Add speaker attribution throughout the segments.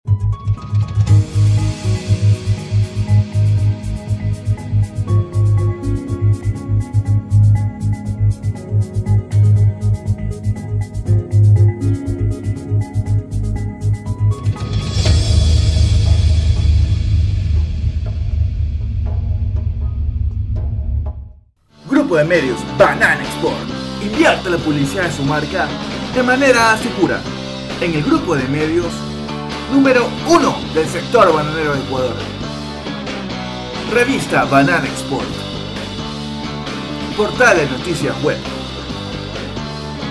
Speaker 1: Grupo de medios Banana Export invierte la publicidad de su marca de manera segura en el grupo de medios número 1 del sector bananero de Ecuador. Revista Banana Export, portal de noticias web,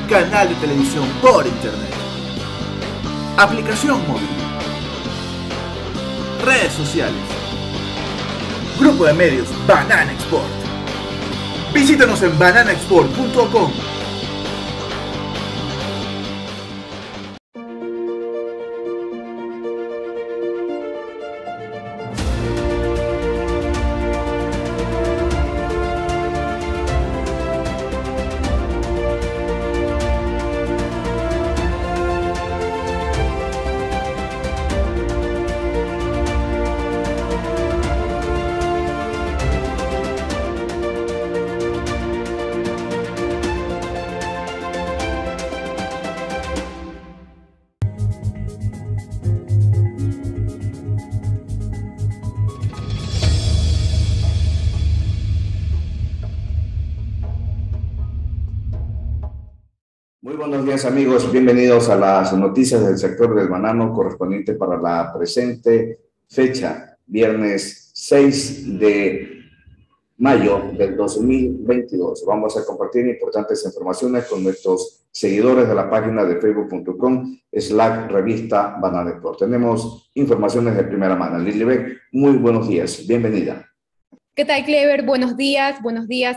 Speaker 1: canal de televisión por internet, aplicación móvil, redes sociales. Grupo de medios Banana Export. Visítanos en bananaexport.com.
Speaker 2: Muy buenos días, amigos, bienvenidos a las noticias del sector del banano correspondiente para la presente fecha, viernes 6 de mayo del 2022. Vamos a compartir importantes informaciones con nuestros seguidores de la página de facebook.com/revista Banana Export. Tenemos informaciones de primera mano. Lilibet, muy buenos días, bienvenida.
Speaker 3: ¿Qué tal, Clever? Buenos días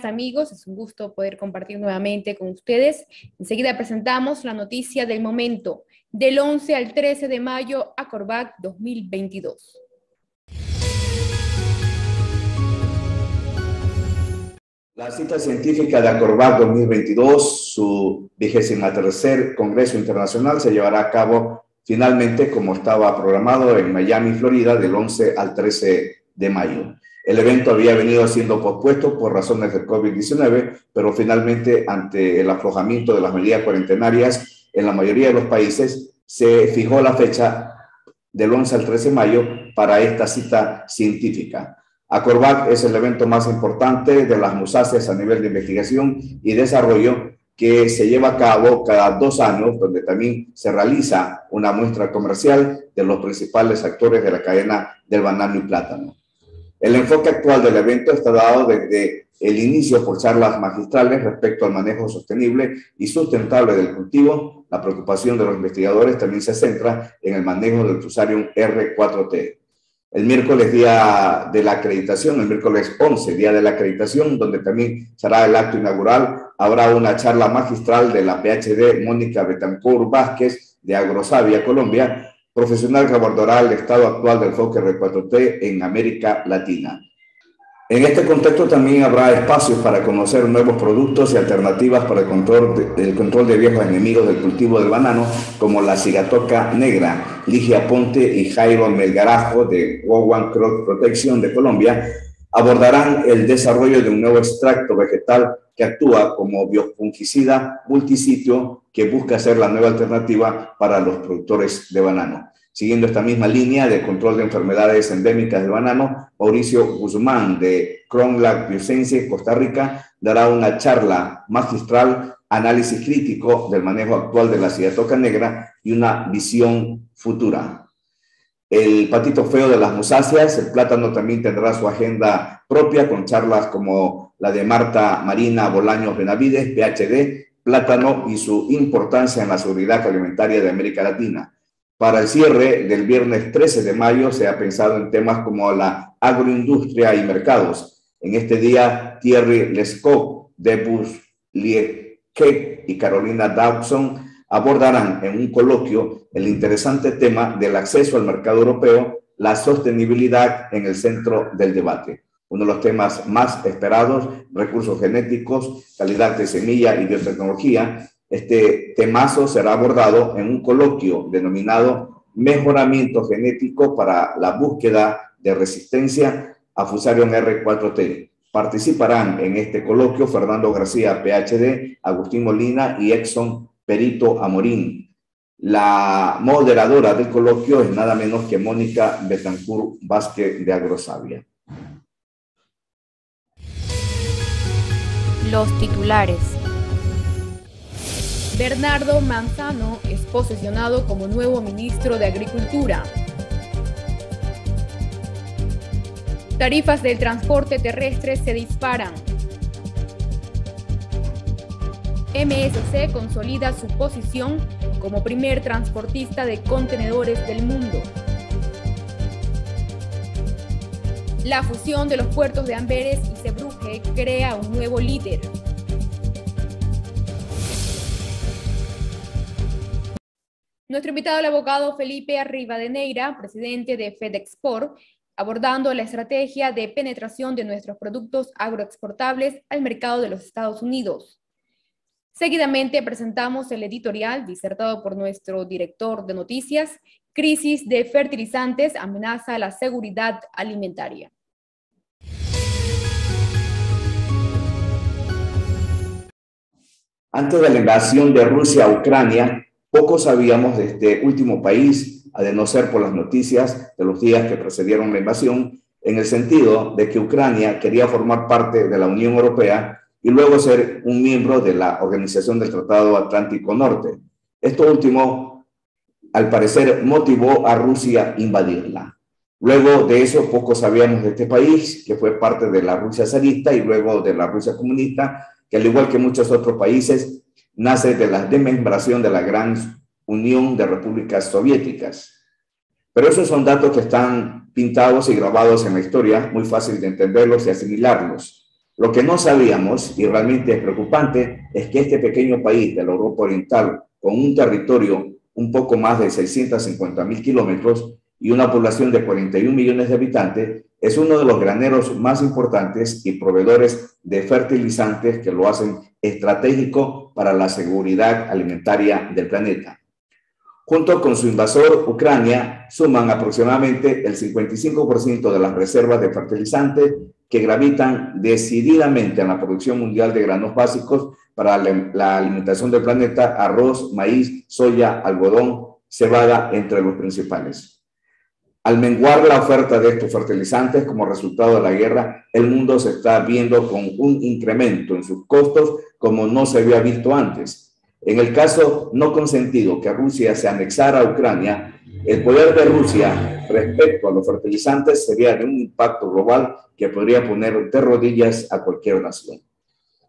Speaker 3: amigos. Es un gusto poder compartir nuevamente con ustedes. Enseguida presentamos la noticia del momento, del 11 al 13 de mayo, Acorbac 2022.
Speaker 2: La cita científica de Acorbac 2022, su 23º Congreso Internacional, se llevará a cabo finalmente, como estaba programado, en Miami, Florida, del 11 al 13 de mayo. El evento había venido siendo pospuesto por razones del COVID-19, pero finalmente, ante el aflojamiento de las medidas cuarentenarias en la mayoría de los países, se fijó la fecha del 11 al 13 de mayo para esta cita científica. Acorbac es el evento más importante de las musáceas a nivel de investigación y desarrollo que se lleva a cabo cada 2 años, donde también se realiza una muestra comercial de los principales actores de la cadena del banano y plátano. El enfoque actual del evento está dado desde el inicio por charlas magistrales respecto al manejo sostenible y sustentable del cultivo. La preocupación de los investigadores también se centra en el manejo del Fusarium R4T. El miércoles, día de la acreditación, el miércoles 11, día de la acreditación, donde también será el acto inaugural, habrá una charla magistral de la PhD Mónica Betancourt Vázquez de Agrosavia, Colombia, profesional que abordará el estado actual del enfoque R4T en América Latina. En este contexto también habrá espacios para conocer nuevos productos y alternativas para el control de viejos enemigos del cultivo del banano, como la cigatoca negra. Ligia Ponte y Jairo Melgarajo de One Crop Protection de Colombia abordarán el desarrollo de un nuevo extracto vegetal que actúa como biofungicida multisitio que busca ser la nueva alternativa para los productores de banano. Siguiendo esta misma línea de control de enfermedades endémicas del banano, Mauricio Guzmán de Cronlac Biosense, Costa Rica, dará una charla magistral, análisis crítico del manejo actual de la cigatoca negra y una visión futura. El patito feo de las musáceas, el plátano, también tendrá su agenda propia con charlas como la de Marta Marina Bolaños Benavides, PhD, plátano y su importancia en la seguridad alimentaria de América Latina. Para el cierre del viernes 13 de mayo se ha pensado en temas como la agroindustria y mercados. En este día, Thierry Lescaut, Debus Liekek y Carolina Dawson abordarán en un coloquio el interesante tema del acceso al mercado europeo, la sostenibilidad en el centro del debate. Uno de los temas más esperados, recursos genéticos, calidad de semilla y biotecnología. Este temazo será abordado en un coloquio denominado mejoramiento genético para la búsqueda de resistencia a Fusarium R4T. Participarán en este coloquio Fernando García, PhD, Agustín Molina y Exxon Perito Amorín. La moderadora del coloquio es nada menos que Mónica Betancourt Vázquez de Agrosavia.
Speaker 3: Los titulares. Bernardo Manzano es posesionado como nuevo ministro de Agricultura. Tarifas del transporte terrestre se disparan. MSC consolida su posición como primer transportista de contenedores del mundo. La fusión de los puertos de Amberes y Zeebrugge crea un nuevo líder. Nuestro invitado, el abogado Felipe Rivadeneira, presidente de FedExport, abordando la estrategia de penetración de nuestros productos agroexportables al mercado de los Estados Unidos. Seguidamente presentamos el editorial disertado por nuestro director de noticias, Crisis de fertilizantes amenaza la seguridad alimentaria.
Speaker 2: Antes de la invasión de Rusia a Ucrania, poco sabíamos de este último país, a de no ser por las noticias de los días que precedieron la invasión, en el sentido de que Ucrania quería formar parte de la Unión Europea y luego ser un miembro de la Organización del Tratado Atlántico Norte. Esto último, al parecer, motivó a Rusia a invadirla. Luego de eso, poco sabíamos de este país, que fue parte de la Rusia zarista y luego de la Rusia comunista, que al igual que muchos otros países, nace de la desmembración de la gran Unión de Repúblicas Soviéticas. Pero esos son datos que están pintados y grabados en la historia, muy fácil de entenderlos y asimilarlos. Lo que no sabíamos, y realmente es preocupante, es que este pequeño país de la Europa Oriental, con un territorio un poco más de 650.000 kilómetros y una población de 41 millones de habitantes, es uno de los graneros más importantes y proveedores de fertilizantes que lo hacen estratégico para la seguridad alimentaria del planeta. Junto con su invasor, Ucrania, suman aproximadamente el 55% de las reservas de fertilizantes que gravitan decididamente en la producción mundial de granos básicos para la alimentación del planeta: arroz, maíz, soya, algodón, cebada, entre los principales. Al menguar la oferta de estos fertilizantes como resultado de la guerra, el mundo se está viendo con un incremento en sus costos como no se había visto antes. En el caso no consentido que Rusia se anexara a Ucrania, el poder de Rusia respecto a los fertilizantes sería de un impacto global que podría poner de rodillas a cualquier nación.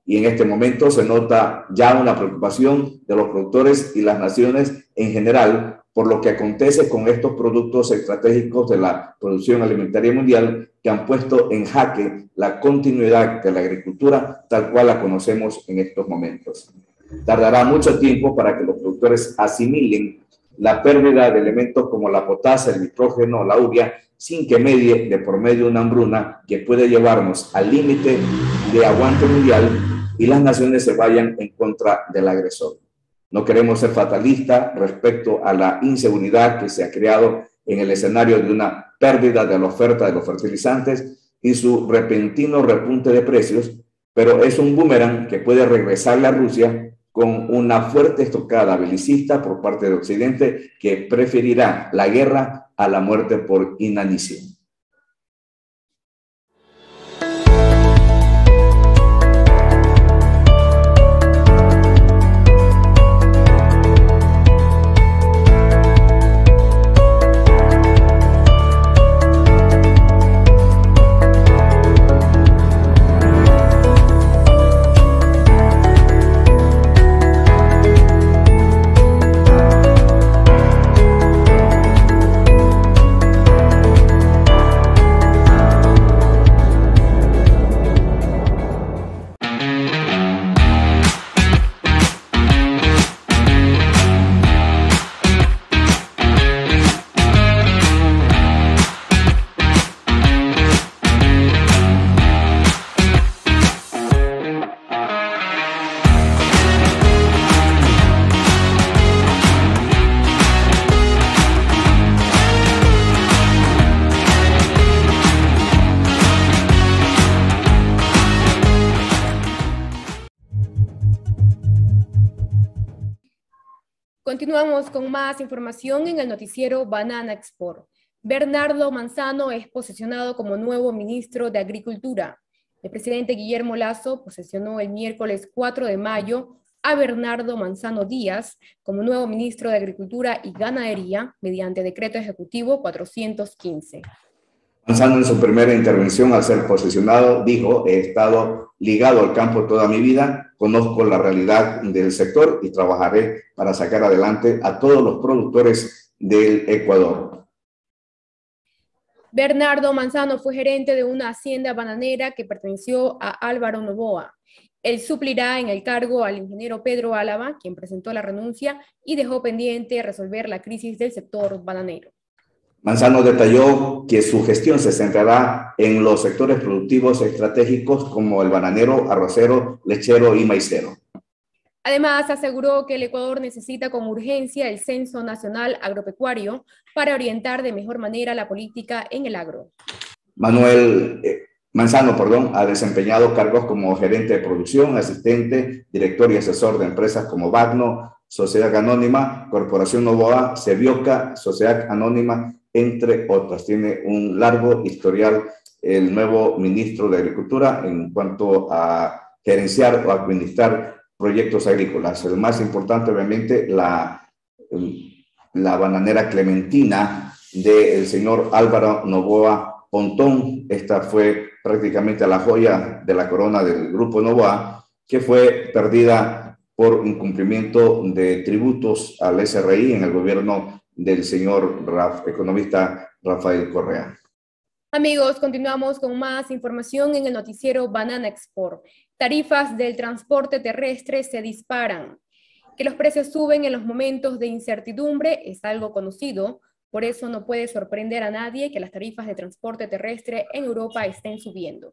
Speaker 2: Y en este momento se nota ya una preocupación de los productores y las naciones en general por lo que acontece con estos productos estratégicos de la producción alimentaria mundial que han puesto en jaque la continuidad de la agricultura tal cual la conocemos en estos momentos. Tardará mucho tiempo para que los productores asimilen la pérdida de elementos como la potasa, el nitrógeno, la urea, sin que medie de por medio una hambruna que puede llevarnos al límite de aguante mundial y las naciones se vayan en contra del agresor. No queremos ser fatalistas respecto a la inseguridad que se ha creado en el escenario de una pérdida de la oferta de los fertilizantes y su repentino repunte de precios, pero es un boomerang que puede regresarle a Rusia con una fuerte estocada belicista por parte de Occidente que preferirá la guerra a la muerte por inanición.
Speaker 3: Continuamos con más información en el noticiero Banana Export. Bernardo Manzano es posesionado como nuevo ministro de Agricultura. El presidente Guillermo Lasso posesionó el miércoles 4 de mayo a Bernardo Manzano Díaz como nuevo ministro de Agricultura y Ganadería mediante decreto ejecutivo 415.
Speaker 2: Manzano en su primera intervención al ser posesionado dijo: he estado ligado al campo toda mi vida, conozco la realidad del sector y trabajaré para sacar adelante a todos los productores del Ecuador.
Speaker 3: Bernardo Manzano fue gerente de una hacienda bananera que perteneció a Álvaro Noboa. Él suplirá en el cargo al ingeniero Pedro Álava, quien presentó la renuncia y dejó pendiente resolver la crisis del sector bananero.
Speaker 2: Manzano detalló que su gestión se centrará en los sectores productivos estratégicos como el bananero, arrocero, lechero y maicero.
Speaker 3: Además, aseguró que el Ecuador necesita con urgencia el Censo Nacional Agropecuario para orientar de mejor manera la política en el agro.
Speaker 2: Manzano ha desempeñado cargos como gerente de producción, asistente, director y asesor de empresas como Bagno, Sociedad Anónima, Corporación Noboa, Sevioca, Sociedad Anónima, entre otras. Tiene un largo historial el nuevo ministro de Agricultura en cuanto a gerenciar o administrar proyectos agrícolas. El más importante, obviamente, la bananera Clementina del señor Álvaro Noboa Pontón. Esta fue prácticamente la joya de la corona del grupo Noboa, que fue perdida por incumplimiento de tributos al SRI en el gobierno del señor economista Rafael Correa.
Speaker 3: Amigos, continuamos con más información en el noticiero Banana Export. Tarifas del transporte terrestre se disparan. Que los precios suben en los momentos de incertidumbre es algo conocido, por eso no puede sorprender a nadie que las tarifas de transporte terrestre en Europa estén subiendo.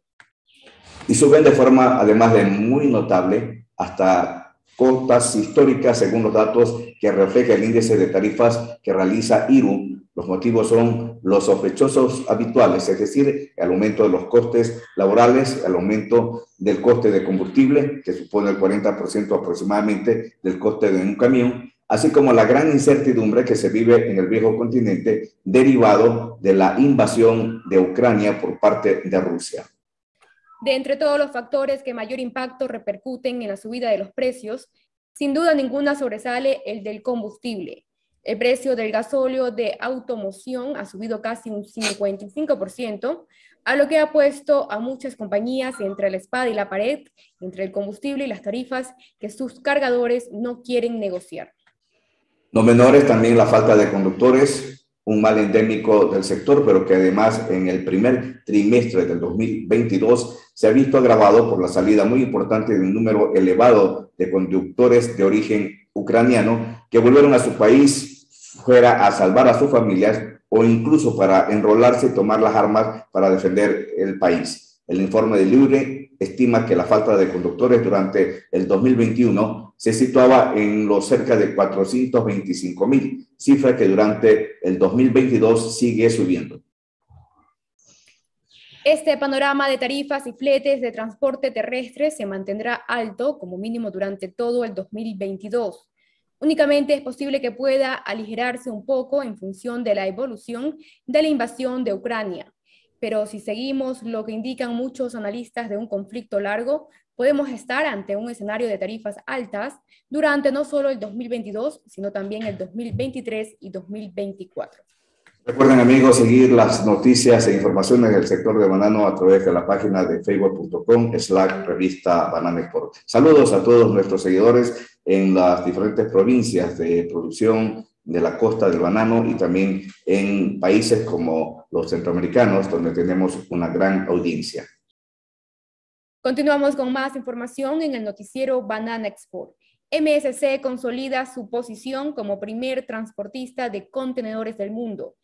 Speaker 2: Y suben de forma, además de muy notable, hasta cotas históricas según los datos que refleja el índice de tarifas que realiza IRU. Los motivos son los sospechosos habituales, es decir, el aumento de los costes laborales, el aumento del coste de combustible, que supone el 40% aproximadamente del coste de un camión, así como la gran incertidumbre que se vive en el viejo continente derivado de la invasión de Ucrania por parte de Rusia.
Speaker 3: De entre todos los factores que mayor impacto repercuten en la subida de los precios, sin duda ninguna sobresale el del combustible. El precio del gasóleo de automoción ha subido casi un 55%, a lo que ha puesto a muchas compañías entre la espada y la pared, entre el combustible y las tarifas que sus cargadores no quieren negociar.
Speaker 2: No menores también la falta de conductores, un mal endémico del sector, pero que además en el primer trimestre del 2022 se ha visto agravado por la salida muy importante de un número elevado de conductores de origen ucraniano que volvieron a su país fuera a salvar a sus familias o incluso para enrolarse y tomar las armas para defender el país. El informe de Libre estima que la falta de conductores durante el 2021 se situaba en los cerca de 425,000, cifra que durante el 2022 sigue subiendo.
Speaker 3: Este panorama de tarifas y fletes de transporte terrestre se mantendrá alto como mínimo durante todo el 2022. Únicamente es posible que pueda aligerarse un poco en función de la evolución de la invasión de Ucrania. Pero si seguimos lo que indican muchos analistas de un conflicto largo, podemos estar ante un escenario de tarifas altas durante no solo el 2022, sino también el 2023 y 2024.
Speaker 2: Recuerden, amigos, seguir las noticias e informaciones del sector de banano a través de la página de facebook.com/revista Banana Export. Saludos a todos nuestros seguidores en las diferentes provincias de producción de la costa del banano y también en países como los centroamericanos, donde tenemos una gran audiencia.
Speaker 3: Continuamos con más información en el noticiero Banana Export. MSC consolida su posición como primer transportista de contenedores del mundo.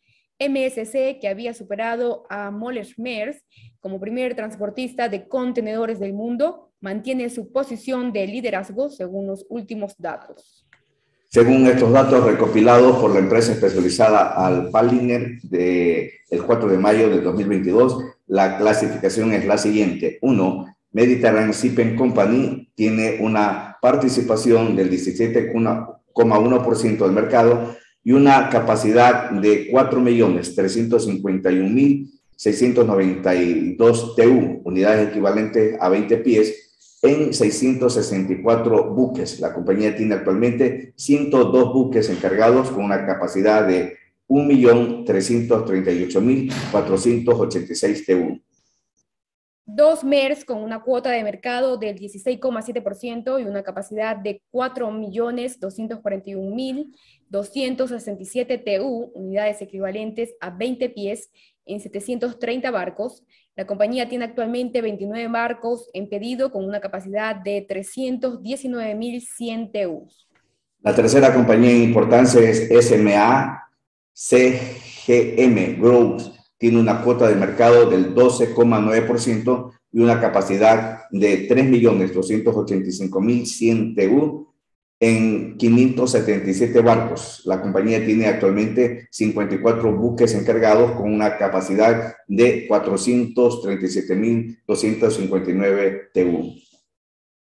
Speaker 3: MSC, que había superado a Moller Maersk como primer transportista de contenedores del mundo, mantiene su posición de liderazgo según los últimos datos.
Speaker 2: Según estos datos recopilados por la empresa especializada Alpaliner del 4 de mayo de 2022, la clasificación es la siguiente. 1. Mediterranean Shipping Company tiene una participación del 17,1% 0,1% del mercado y una capacidad de 4.351.692 TU, unidades equivalentes a 20 pies, en 664 buques. La compañía tiene actualmente 102 buques encargados con una capacidad de 1.338.486 TU.
Speaker 3: 2 MERS con una cuota de mercado del 16,7% y una capacidad de 4.241.267 TU, unidades equivalentes a 20 pies, en 730 barcos. La compañía tiene actualmente 29 barcos en pedido con una capacidad de 319.100 TU.
Speaker 2: La tercera compañía en importancia es SMA CGM Growth. Tiene una cuota de mercado del 12,9% y una capacidad de 3.285.100 TU en 577 barcos. La compañía tiene actualmente 54 buques encargados con una capacidad de 437.259 TU.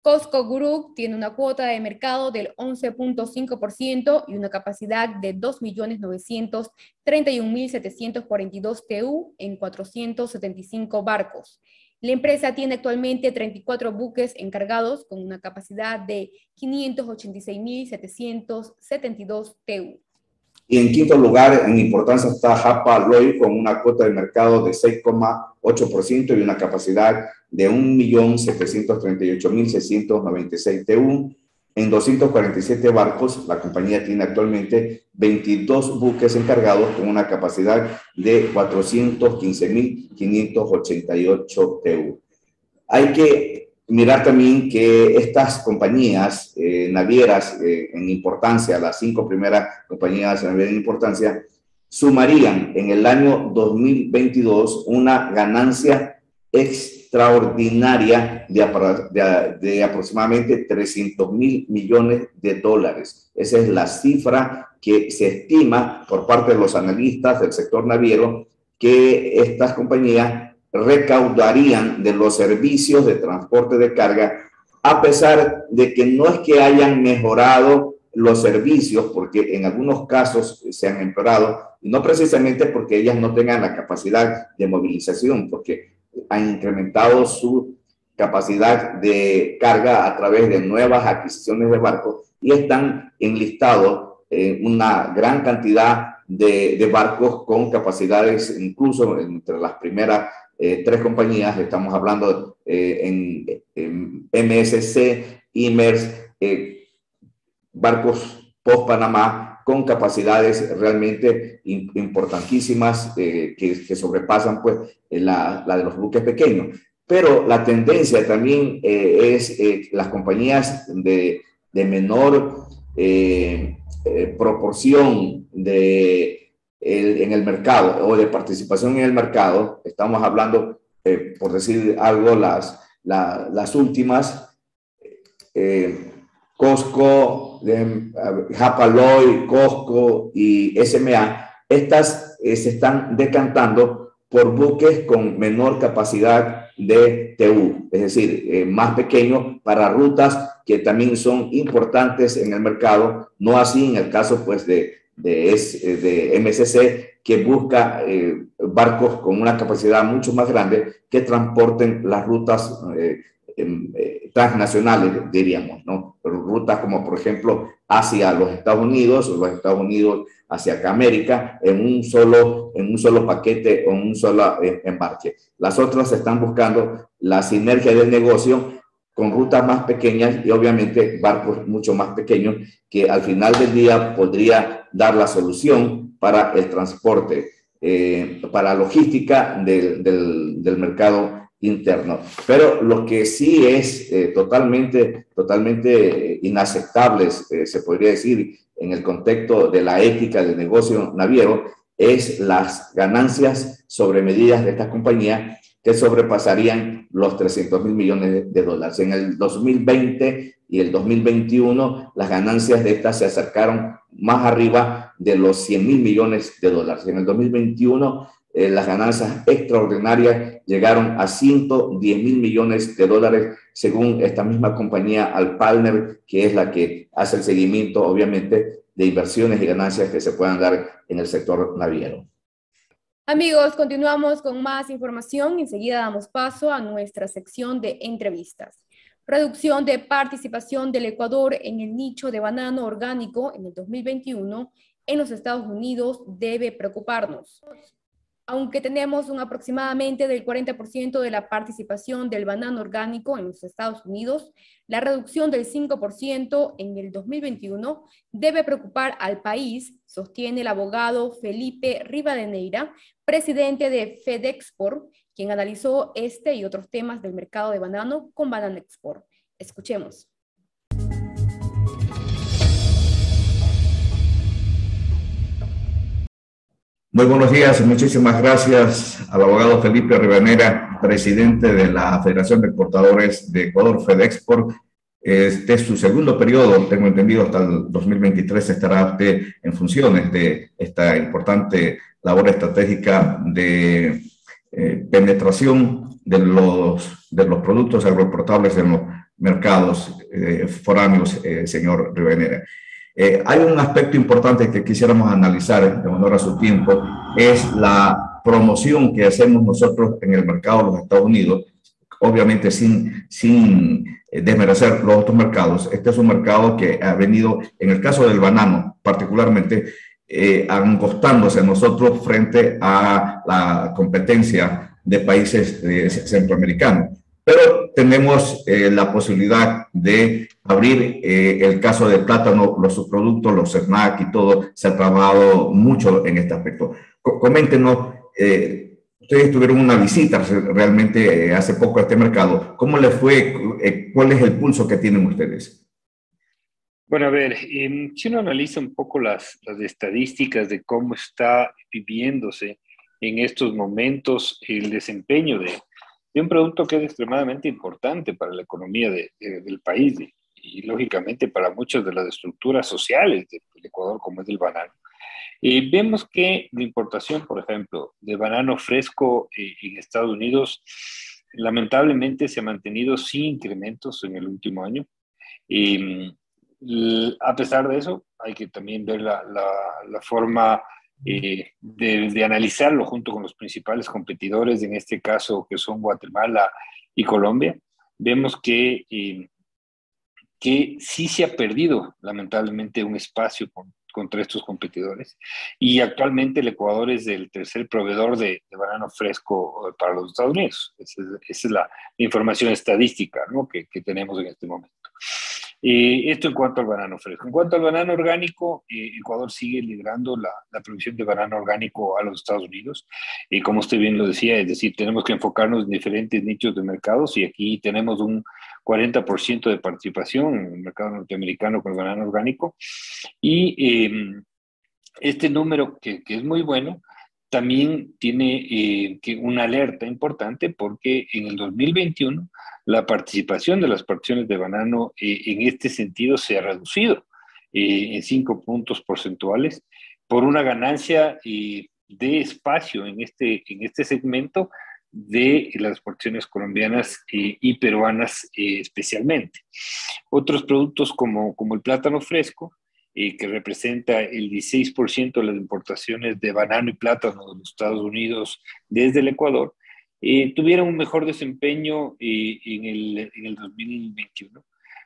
Speaker 3: COSCO Group tiene una cuota de mercado del 11,5% y una capacidad de 2.931.742 TU en 475 barcos. La empresa tiene actualmente 34 buques encargados con una capacidad de 586.772 TU.
Speaker 2: Y en quinto lugar, en importancia, está Hapag-Lloyd con una cuota de mercado de 6,8% y una capacidad de 1.738.696 TU en 247 barcos. La compañía tiene actualmente 22 buques encargados con una capacidad de 415.588 TU. Hay que mirar también que estas compañías navieras en importancia, las 5 primeras compañías navieras en importancia, sumarían en el año 2022 una ganancia extraordinaria de aproximadamente 300.000 millones de dólares. Esa es la cifra que se estima por parte de los analistas del sector naviero que estas compañías recaudarían de los servicios de transporte de carga, a pesar de que no es que hayan mejorado los servicios, porque en algunos casos se han empeorado, y no precisamente porque ellas no tengan la capacidad de movilización, porque han incrementado su capacidad de carga a través de nuevas adquisiciones de barcos y están enlistados una gran cantidad de barcos con capacidades, incluso entre las primeras 3 compañías, estamos hablando en MSC, Imers, barcos post-Panamá con capacidades realmente importantísimas que sobrepasan pues la de los buques pequeños. Pero la tendencia también es las compañías de menor proporción en el mercado o de participación en el mercado. Estamos hablando, por decir algo, las últimas, COSCO, Hapag-Lloyd, COSCO y SMA. Estas se están decantando por buques con menor capacidad de TU, es decir, más pequeños para rutas que también son importantes en el mercado, no así en el caso pues de MSC, que busca barcos con una capacidad mucho más grande que transporten las rutas transnacionales, diríamos, ¿no? Rutas como, por ejemplo, hacia los Estados Unidos o los Estados Unidos hacia América en un solo paquete o en un solo embarque. Las otras están buscando la sinergia del negocio con rutas más pequeñas y obviamente barcos mucho más pequeños que al final del día podría dar la solución para el transporte, para la logística del mercado interno. Pero lo que sí es totalmente inaceptable, se podría decir, en el contexto de la ética del negocio naviero, es las ganancias sobremedidas de estas compañías que sobrepasarían los 300.000 millones de dólares. En el 2020 y el 2021, las ganancias de estas se acercaron más arriba de los 100.000 millones de dólares. En el 2021 las ganancias extraordinarias llegaron a 110.000 millones de dólares, según esta misma compañía Alpalmer, que es la que hace el seguimiento, obviamente, de inversiones y ganancias que se puedan dar en el sector naviero.
Speaker 3: Amigos, continuamos con más información. Enseguida damos paso a nuestra sección de entrevistas. Reducción de participación del Ecuador en el nicho de banano orgánico en el 2021 en los Estados Unidos debe preocuparnos. Aunque tenemos un aproximadamente del 40% de la participación del banano orgánico en los Estados Unidos, la reducción del 5% en el 2021 debe preocupar al país, sostiene el abogado Felipe Rivadeneira, presidente de FedExport, quien analizó este y otros temas del mercado de banano con Bananexport. Escuchemos.
Speaker 2: Muy buenos días y muchísimas gracias al abogado Felipe Rivadeneira, presidente de la Federación de Exportadores de Ecuador, FedExport. Este es su segundo periodo, tengo entendido, hasta el 2023 estará usted en funciones de esta importante labor estratégica de penetración de los productos agroexportables en los mercados foráneos, señor Rivadeneira. Hay un aspecto importante que quisiéramos analizar en honor a su tiempo, es la promoción que hacemos nosotros en el mercado de los Estados Unidos, obviamente sin desmerecer los otros mercados. Este es un mercado que ha venido, en el caso del banano particularmente, angostándose a nosotros frente a la competencia de países centroamericanos. Pero tenemos la posibilidad de abrir el caso del plátano, los subproductos, los snacks y todo. Se ha trabajado mucho en este aspecto. Coméntenos, ustedes tuvieron una visita realmente hace poco a este mercado. ¿Cómo les fue? ¿Cuál es el pulso que tienen ustedes?
Speaker 4: Bueno, a ver, si uno analiza un poco las estadísticas de cómo está viviéndose en estos momentos el desempeño de un producto que es extremadamente importante para la economía del país y lógicamente para muchas de las estructuras sociales del Ecuador, como es el banano. Vemos que la importación, por ejemplo, de banano fresco en Estados Unidos, lamentablemente se ha mantenido sin incrementos en el último año. A pesar de eso, hay que también ver la forma de analizarlo junto con los principales competidores, en este caso que son Guatemala y Colombia. Vemos que sí se ha perdido lamentablemente un espacio contra estos competidores y actualmente el Ecuador es el tercer proveedor de banano fresco para los Estados Unidos. Esa es la información estadística, ¿no?, que tenemos en este momento. Esto en cuanto al banano fresco. En cuanto al banano orgánico, Ecuador sigue liderando la producción de banano orgánico a los Estados Unidos. Como usted bien lo decía, es decir, tenemos que enfocarnos en diferentes nichos de mercados y aquí tenemos un 40% de participación en el mercado norteamericano con el banano orgánico. Y este número, que es muy bueno, también tiene una alerta importante porque en el 2021 la participación de las porciones de banano en este sentido se ha reducido en 5 puntos porcentuales por una ganancia de espacio en este segmento de las porciones colombianas y peruanas especialmente. Otros productos como el plátano fresco, que representa el 16% de las importaciones de banano y plátano de los Estados Unidos desde el Ecuador, tuvieron un mejor desempeño en el 2021.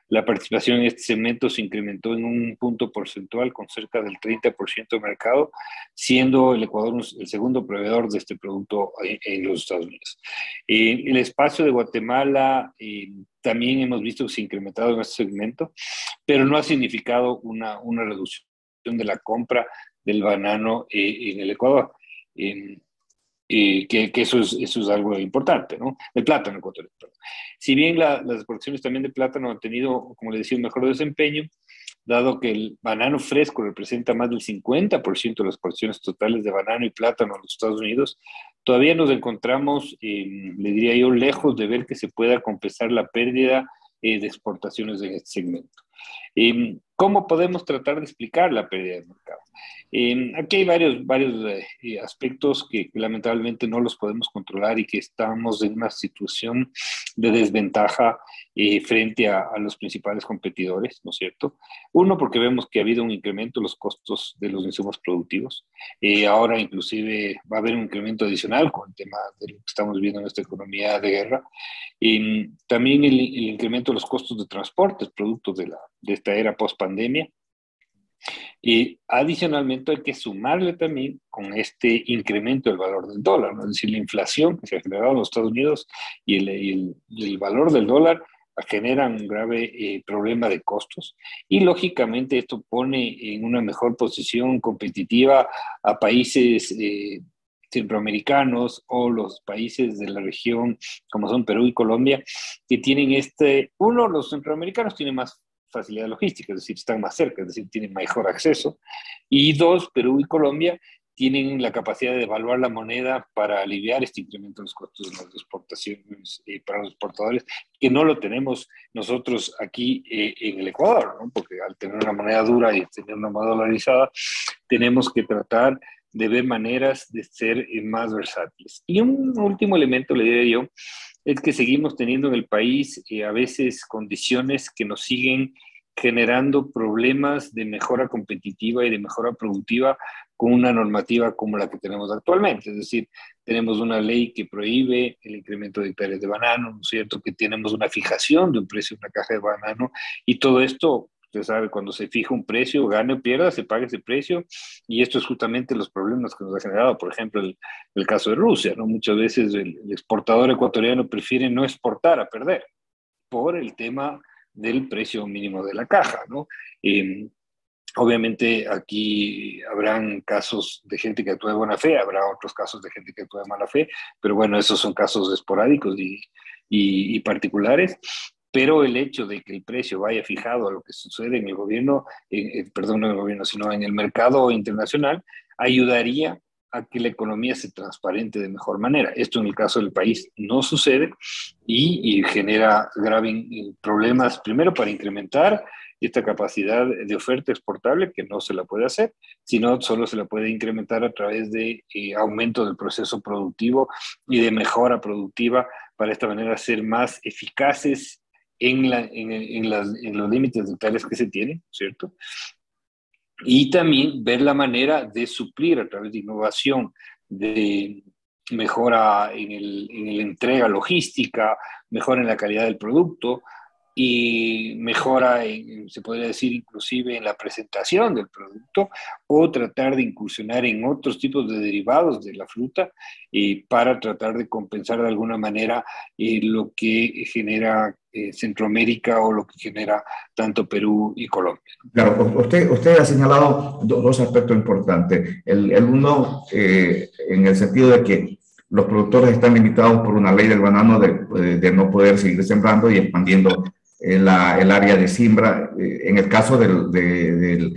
Speaker 4: La participación en este segmento se incrementó en un punto porcentual con cerca del 30% de mercado, siendo el Ecuador el segundo proveedor de este producto en los Estados Unidos. El espacio de Guatemala también hemos visto que se ha incrementado en este segmento, pero no ha significado una reducción de la compra del banano en el Ecuador. Que eso es algo importante, ¿no? El plátano ecuatoriano. Si bien las exportaciones también de plátano han tenido, como le decía, un mejor desempeño, dado que el banano fresco representa más del 50% de las porciones totales de banano y plátano en los Estados Unidos, todavía nos encontramos, le diría yo, lejos de ver que se pueda compensar la pérdida de exportaciones en este segmento. ¿Cómo podemos tratar de explicar la pérdida de mercado? décadas. Aquí hay varios aspectos que lamentablemente no los podemos controlar y que estamos en una situación de desventaja frente a los principales competidores, ¿no es cierto? Uno, porque vemos que ha habido un incremento en los costos de los insumos productivos. Ahora inclusive va a haber un incremento adicional con el tema de lo que estamos viendo en esta economía de guerra. También el incremento de los costos de transporte, producto de esta era post-pandemia. Y adicionalmente hay que sumarle también con este incremento del valor del dólar, ¿no? Es decir, la inflación que se ha generado en los Estados Unidos y el valor del dólar generan un grave problema de costos y lógicamente esto pone en una mejor posición competitiva a países centroamericanos o los países de la región como son Perú y Colombia que tienen los centroamericanos tienen más facilidad logística, es decir, están más cerca, es decir, tienen mejor acceso. Y dos, Perú y Colombia tienen la capacidad de devaluar la moneda para aliviar este incremento de los costos de las exportaciones para los exportadores, que no lo tenemos nosotros aquí en el Ecuador, ¿no? Porque al tener una moneda dura y tener una moneda dolarizada, tenemos que tratar de ver maneras de ser más versátiles. Y un último elemento, le diría yo, es que seguimos teniendo en el país a veces condiciones que nos siguen generando problemas de mejora competitiva y de mejora productiva con una normativa como la que tenemos actualmente. Es decir, tenemos una ley que prohíbe el incremento de hectáreas de banano, ¿no es cierto? Que tenemos una fijación de un precio de una caja de banano y todo esto, usted sabe, cuando se fija un precio, gane o pierda, se paga ese precio y esto es justamente los problemas que nos ha generado, por ejemplo, el caso de Rusia, ¿no? Muchas veces el exportador ecuatoriano prefiere no exportar a perder por el tema del precio mínimo de la caja, ¿no? Obviamente aquí habrán casos de gente que actúa de buena fe, habrá otros casos de gente que actúa de mala fe, pero bueno, esos son casos esporádicos y particulares. Pero el hecho de que el precio vaya fijado a lo que sucede en el gobierno, perdón, no en el gobierno, sino en el mercado internacional, ayudaría a que la economía se transparente de mejor manera. Esto en el caso del país no sucede y genera graves problemas, primero para incrementar esta capacidad de oferta exportable, que no se la puede hacer, sino solo se la puede incrementar a través de aumento del proceso productivo y de mejora productiva para esta manera ser más eficaces en los límites de hectáreas que se tienen, ¿cierto? Y también ver la manera de suplir a través de innovación, de mejora en la entrega logística, mejora en la calidad del producto y mejora, se podría decir, inclusive en la presentación del producto o tratar de incursionar en otros tipos de derivados de la fruta para tratar de compensar de alguna manera lo que genera Centroamérica o lo que genera tanto Perú y Colombia.
Speaker 2: Claro, usted ha señalado dos aspectos importantes. El uno, en el sentido de que los productores están limitados por una ley del banano de no poder seguir sembrando y expandiendo el área de siembra. En el caso del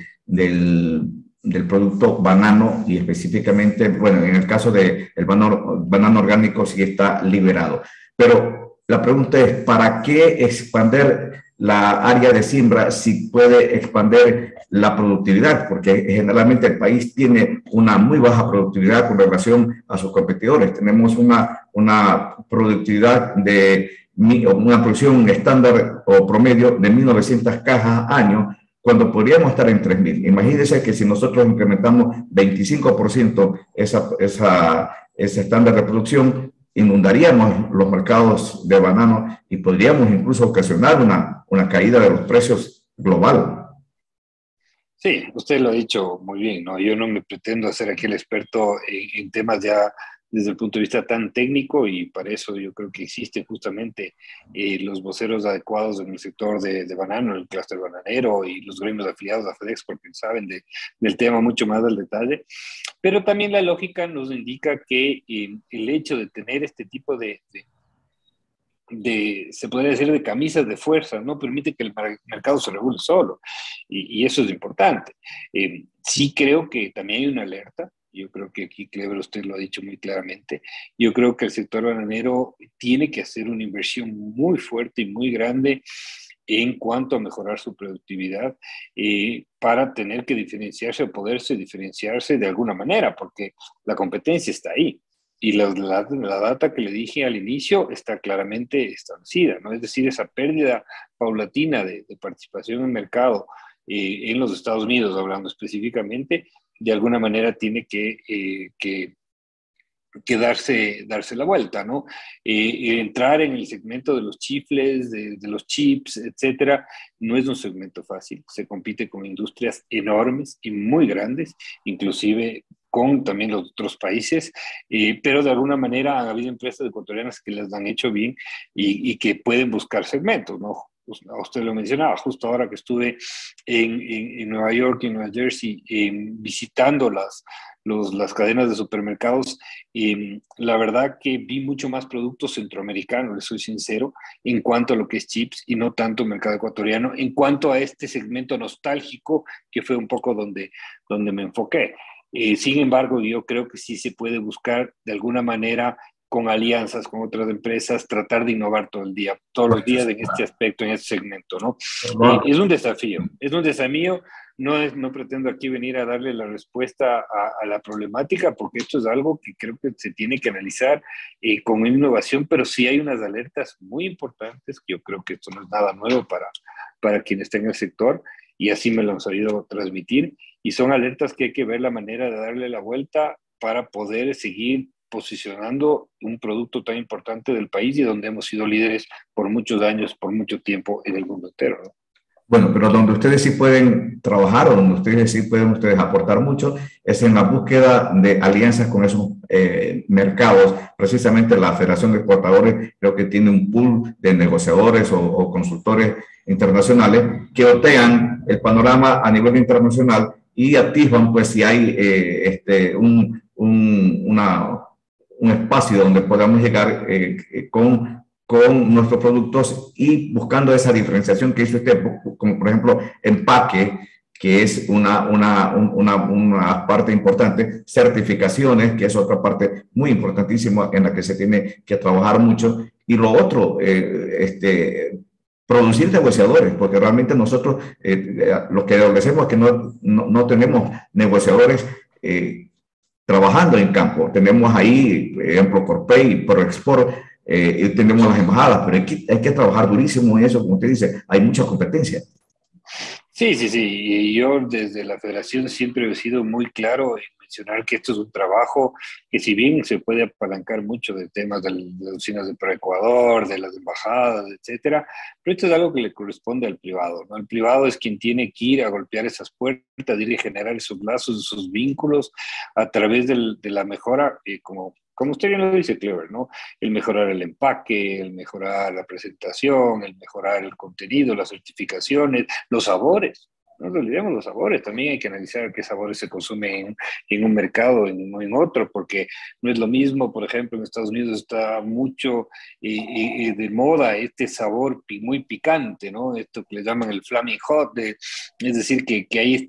Speaker 2: producto banano y específicamente, bueno, en el caso del banano orgánico sí está liberado. Pero la pregunta es, ¿para qué expandir la área de siembra si puede expandir la productividad? Porque generalmente el país tiene una muy baja productividad con relación a sus competidores. Tenemos una productividad una producción estándar o promedio de 1.900 cajas año, cuando podríamos estar en 3.000. Imagínense que si nosotros incrementamos 25% ese estándar de producción, inundaríamos los mercados de banano y podríamos incluso ocasionar una caída de los precios global.
Speaker 4: Sí, usted lo ha dicho muy bien, ¿no? Yo no me pretendo hacer aquí el experto en temas ya desde el punto de vista tan técnico y para eso yo creo que existen justamente los voceros adecuados en el sector de banano, el clúster bananero y los gremios afiliados a FedEx porque saben del tema mucho más al detalle. Pero también la lógica nos indica que el hecho de tener este tipo se podría decir, de camisas de fuerza, no permite que el mercado se regule solo. Y eso es importante. Sí creo que también hay una alerta. Yo creo que aquí, Cleber, usted lo ha dicho muy claramente. Yo creo que el sector bananero tiene que hacer una inversión muy fuerte y muy grande en cuanto a mejorar su productividad para tener que diferenciarse o poderse diferenciarse de alguna manera, porque la competencia está ahí. Y la data que le dije al inicio está claramente establecida, ¿no? Es decir, esa pérdida paulatina de participación en el mercado en los Estados Unidos, hablando específicamente, de alguna manera tiene que darse la vuelta, ¿no? Entrar en el segmento de los chifles, de los chips, etcétera, no es un segmento fácil. Se compite con industrias enormes y muy grandes, inclusive con también los otros países, pero de alguna manera ha habido empresas ecuatorianas que las han hecho bien y que pueden buscar segmentos, ¿no? Usted lo mencionaba, justo ahora que estuve en Nueva York y en Nueva Jersey visitando las cadenas de supermercados, la verdad que vi mucho más productos centroamericanos, les soy sincero, en cuanto a lo que es chips y no tanto mercado ecuatoriano, en cuanto a este segmento nostálgico que fue un poco donde me enfoqué. Sin embargo, yo creo que sí se puede buscar de alguna manera con alianzas con otras empresas, tratar de innovar todo el día, todos los días en este aspecto, en este segmento, ¿no? Es un desafío, no pretendo aquí venir a darle la respuesta a la problemática, porque esto es algo que creo que se tiene que analizar con innovación, pero sí hay unas alertas muy importantes, que yo creo que esto no es nada nuevo para quienes estén en el sector, y así me lo han sabido transmitir, y son alertas que hay que ver la manera de darle la vuelta para poder seguir posicionando un producto tan importante del país y donde hemos sido líderes por muchos años, por mucho tiempo en el mundo entero, ¿no?
Speaker 2: Bueno, pero donde ustedes sí pueden trabajar o donde ustedes sí pueden aportar mucho es en la búsqueda de alianzas con esos mercados. Precisamente la Federación de Exportadores creo que tiene un pool de negociadores o consultores internacionales que otean el panorama a nivel internacional y atisban pues si hay un espacio donde podamos llegar con nuestros productos y buscando esa diferenciación que hizo usted, como por ejemplo empaque, que es una parte importante, certificaciones, que es otra parte muy importantísima en la que se tiene que trabajar mucho, y lo otro, producir negociadores, porque realmente nosotros lo que hacemos es que no tenemos negociadores trabajando en campo. Tenemos ahí, por ejemplo, Corpay, ProExport, tenemos las embajadas, pero hay que trabajar durísimo en eso, como usted dice, hay mucha competencia.
Speaker 4: Sí, y yo desde la federación siempre he sido muy claro en mencionar que esto es un trabajo que si bien se puede apalancar mucho de temas de las oficinas de ProEcuador, de las embajadas, etcétera, pero esto es algo que le corresponde al privado, ¿no? El privado es quien tiene que ir a golpear esas puertas, ir a generar esos lazos, esos vínculos a través de la mejora, como usted bien lo dice, Clever, ¿no? El mejorar el empaque, el mejorar la presentación, el mejorar el contenido, las certificaciones, los sabores. No nos olvidemos los sabores. También hay que analizar qué sabores se consumen en un mercado, en otro, porque no es lo mismo, por ejemplo, en Estados Unidos está mucho de moda este sabor muy picante, ¿no? Esto que le llaman el flaming hot, es decir, que hay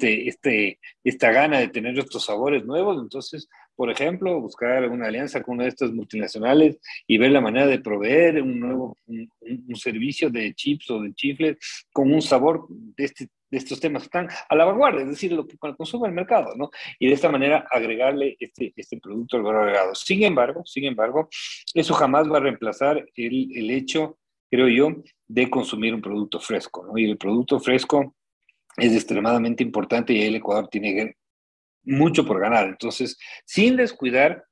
Speaker 4: esta gana de tener estos sabores nuevos. Entonces, por ejemplo, buscar una alianza con una de estas multinacionales y ver la manera de proveer un servicio de chips o de chifles con un sabor de estos temas que están a la vanguardia, es decir, lo que consume el mercado, ¿no? Y de esta manera agregarle este producto al valor agregado. Sin embargo, eso jamás va a reemplazar el hecho, creo yo, de consumir un producto fresco, ¿no? Y el producto fresco es extremadamente importante y ahí el Ecuador tiene mucho por ganar. Entonces, sin descuidar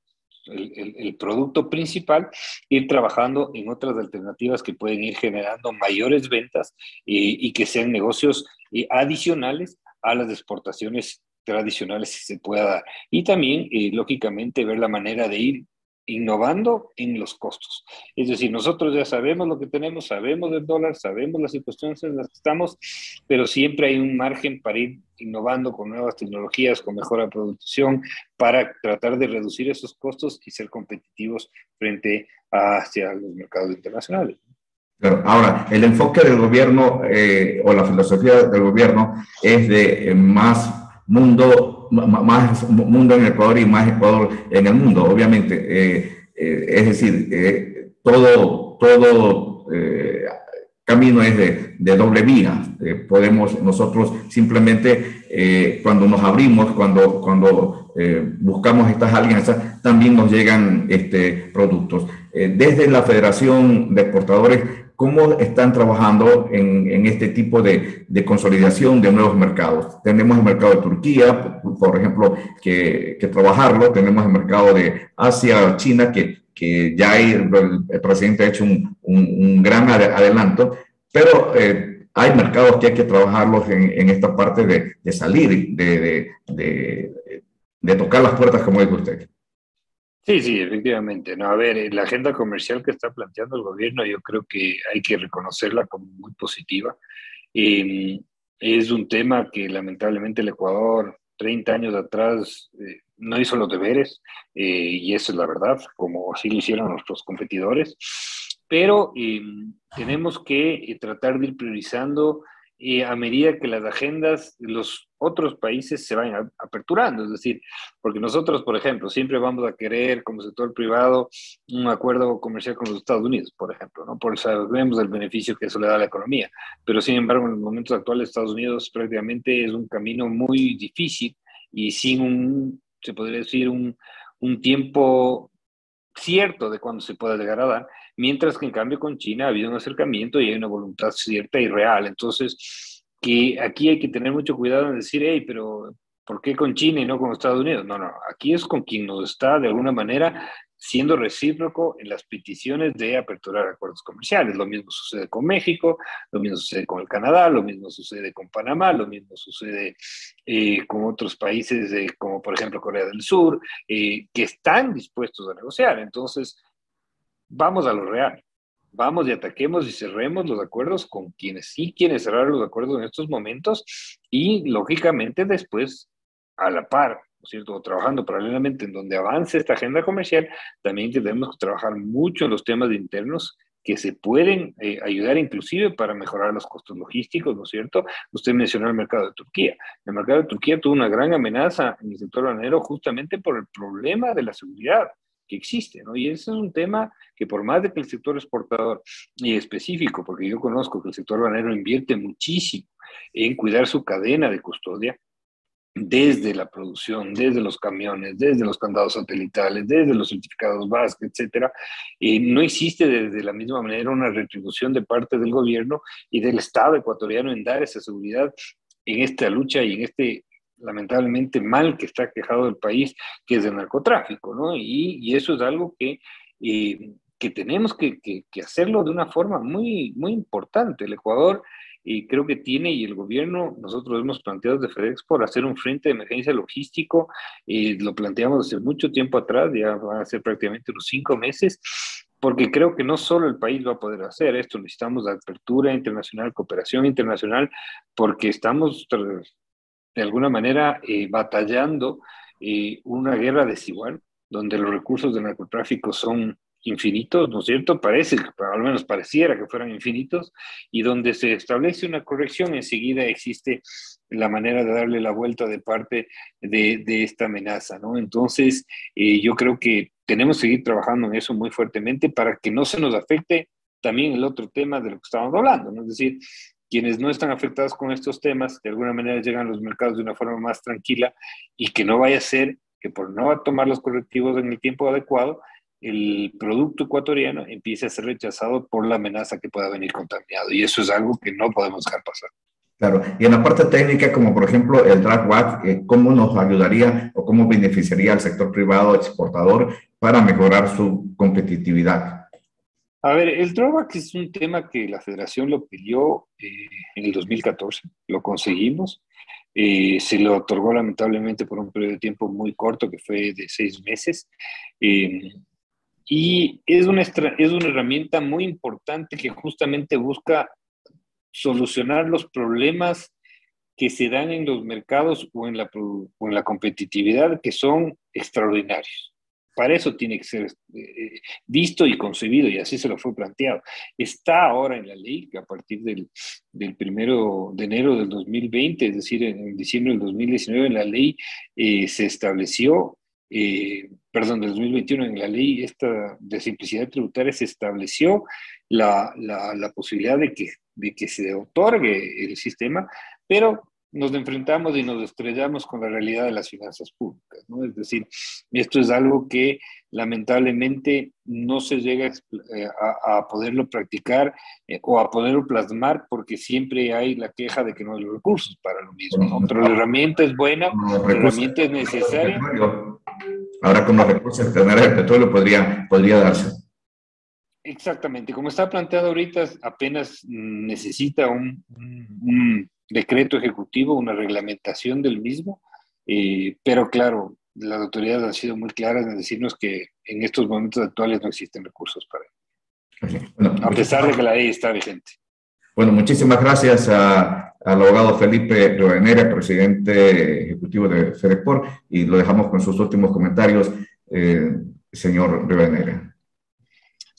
Speaker 4: el producto principal, ir trabajando en otras alternativas que pueden ir generando mayores ventas y que sean negocios adicionales a las exportaciones tradicionales si se pueda dar. Y también, lógicamente, ver la manera de ir innovando en los costos. Es decir, nosotros ya sabemos lo que tenemos, sabemos del dólar, sabemos las situaciones en las que estamos, pero siempre hay un margen para ir innovando con nuevas tecnologías, con mejor producción, para tratar de reducir esos costos y ser competitivos frente hacia los mercados internacionales.
Speaker 2: Claro. Ahora, el enfoque del gobierno o la filosofía del gobierno es de más mundo en el Ecuador y más Ecuador en el mundo, obviamente. Es decir, todo
Speaker 5: camino es de doble vía. Podemos nosotros simplemente, cuando nos abrimos, cuando buscamos estas alianzas, también nos llegan productos. Desde la Federación de Exportadores, ¿cómo están trabajando en este tipo de consolidación de nuevos mercados? Tenemos el mercado de Turquía, por ejemplo, que trabajarlo. Tenemos el mercado de Asia, China, que ya el presidente ha hecho un gran adelanto, pero hay mercados que hay que trabajarlos en esta parte de salir, de tocar las puertas, como dice usted.
Speaker 4: Sí, sí, efectivamente. No, a ver, la agenda comercial que está planteando el gobierno, yo creo que hay que reconocerla como muy positiva. Eh, es un tema que lamentablemente el Ecuador, 30 años atrás, no hizo los deberes, y eso es la verdad, como sí lo hicieron nuestros competidores, pero tenemos que tratar de ir priorizando a medida que las agendas de los otros países se vayan aperturando. Es decir, porque nosotros, por ejemplo, siempre vamos a querer, como sector privado, un acuerdo comercial con los Estados Unidos, por ejemplo, ¿no? Por sabemos el beneficio que eso le da a la economía. Pero, sin embargo, en los momentos actuales, Estados Unidos prácticamente es un camino muy difícil y sin se podría decir, un tiempo cierto de cuándo se pueda llegar a dar, mientras que en cambio con China ha habido un acercamiento y hay una voluntad cierta y real. Entonces, que aquí hay que tener mucho cuidado en decir, hey, pero ¿por qué con China y no con Estados Unidos? No, no, aquí es con quien nos está de alguna manera siendo recíproco en las peticiones de aperturar acuerdos comerciales. Lo mismo sucede con México, lo mismo sucede con el Canadá, lo mismo sucede con Panamá, lo mismo sucede con otros países como por ejemplo Corea del Sur, que están dispuestos a negociar. Entonces, vamos a lo real. Vamos y ataquemos y cerremos los acuerdos con quienes sí quieren cerrar los acuerdos en estos momentos y, lógicamente, después, a la par, ¿no es cierto?, trabajando paralelamente en donde avance esta agenda comercial, también tenemos que trabajar mucho en los temas internos que se pueden ayudar inclusive para mejorar los costos logísticos, ¿no es cierto? Usted mencionó el mercado de Turquía. El mercado de Turquía tuvo una gran amenaza en el sector bananero justamente por el problema de la seguridad que existe, ¿no? Y ese es un tema que, por más de que el sector exportador y específico, porque yo conozco que el sector bananero invierte muchísimo en cuidar su cadena de custodia, desde la producción, desde los camiones, desde los candados satelitales, desde los certificados VASC, etcétera, no existe de la misma manera una retribución de parte del gobierno y del Estado ecuatoriano en dar esa seguridad en esta lucha y en este lamentablemente mal que está quejado el país, que es el narcotráfico, ¿no? Y eso es algo que tenemos que hacerlo de una forma muy, muy importante. El Ecuador creo que tiene, y el gobierno, nosotros hemos planteado desde FedExport hacer un frente de emergencia logístico, lo planteamos hace mucho tiempo atrás, ya van a ser prácticamente unos 5 meses, porque creo que no solo el país va a poder hacer esto, necesitamos apertura internacional, cooperación internacional, porque estamos de alguna manera batallando una guerra desigual, donde los recursos del narcotráfico son infinitos, ¿no es cierto? Parece, al menos pareciera que fueran infinitos, y donde se establece una corrección, enseguida existe la manera de darle la vuelta de parte de esta amenaza, ¿no? Entonces, yo creo que tenemos que seguir trabajando en eso muy fuertemente para que no se nos afecte también el otro tema de lo que estábamos hablando, ¿no? Es decir, quienes no están afectados con estos temas, de alguna manera llegan a los mercados de una forma más tranquila y que no vaya a ser que por no tomar los correctivos en el tiempo adecuado, el producto ecuatoriano empiece a ser rechazado por la amenaza que pueda venir contaminado. Y eso es algo que no podemos dejar pasar.
Speaker 5: Claro, y en la parte técnica, como por ejemplo el drawback, ¿cómo nos ayudaría o cómo beneficiaría al sector privado exportador para mejorar su competitividad?
Speaker 4: A ver, el drawback es un tema que la federación lo pidió en el 2014, lo conseguimos, se lo otorgó lamentablemente por un periodo de tiempo muy corto, que fue de 6 meses, y es una herramienta muy importante que justamente busca solucionar los problemas que se dan en los mercados o en la competitividad, que son extraordinarios. Para eso tiene que ser visto y concebido, y así se lo fue planteado. Está ahora en la ley, que a partir del 1 de enero del 2020, es decir, en diciembre del 2019, en la ley se estableció del 2021, en la ley esta de simplicidad tributaria se estableció la posibilidad de que se otorgue el sistema, pero nos enfrentamos y nos estrellamos con la realidad de las finanzas públicas, ¿no? Es decir, esto es algo que lamentablemente no se llega a poderlo practicar o a poderlo plasmar, porque siempre hay la queja de que no hay los recursos para lo mismo, ¿no? Pero la herramienta es buena, la herramienta es necesaria.
Speaker 5: Ahora con los recursos externales del petróleo podría darse.
Speaker 4: Exactamente, como está planteado ahorita, apenas necesita un decreto ejecutivo, una reglamentación del mismo, pero claro, las autoridades han sido muy claras en decirnos que en estos momentos actuales no existen recursos para ello, bueno, a pesar de que la ley está vigente.
Speaker 5: Bueno, muchísimas gracias al abogado Felipe Rivadeneira, presidente ejecutivo de Fedexport, y lo dejamos con sus últimos comentarios, señor Rivadeneira.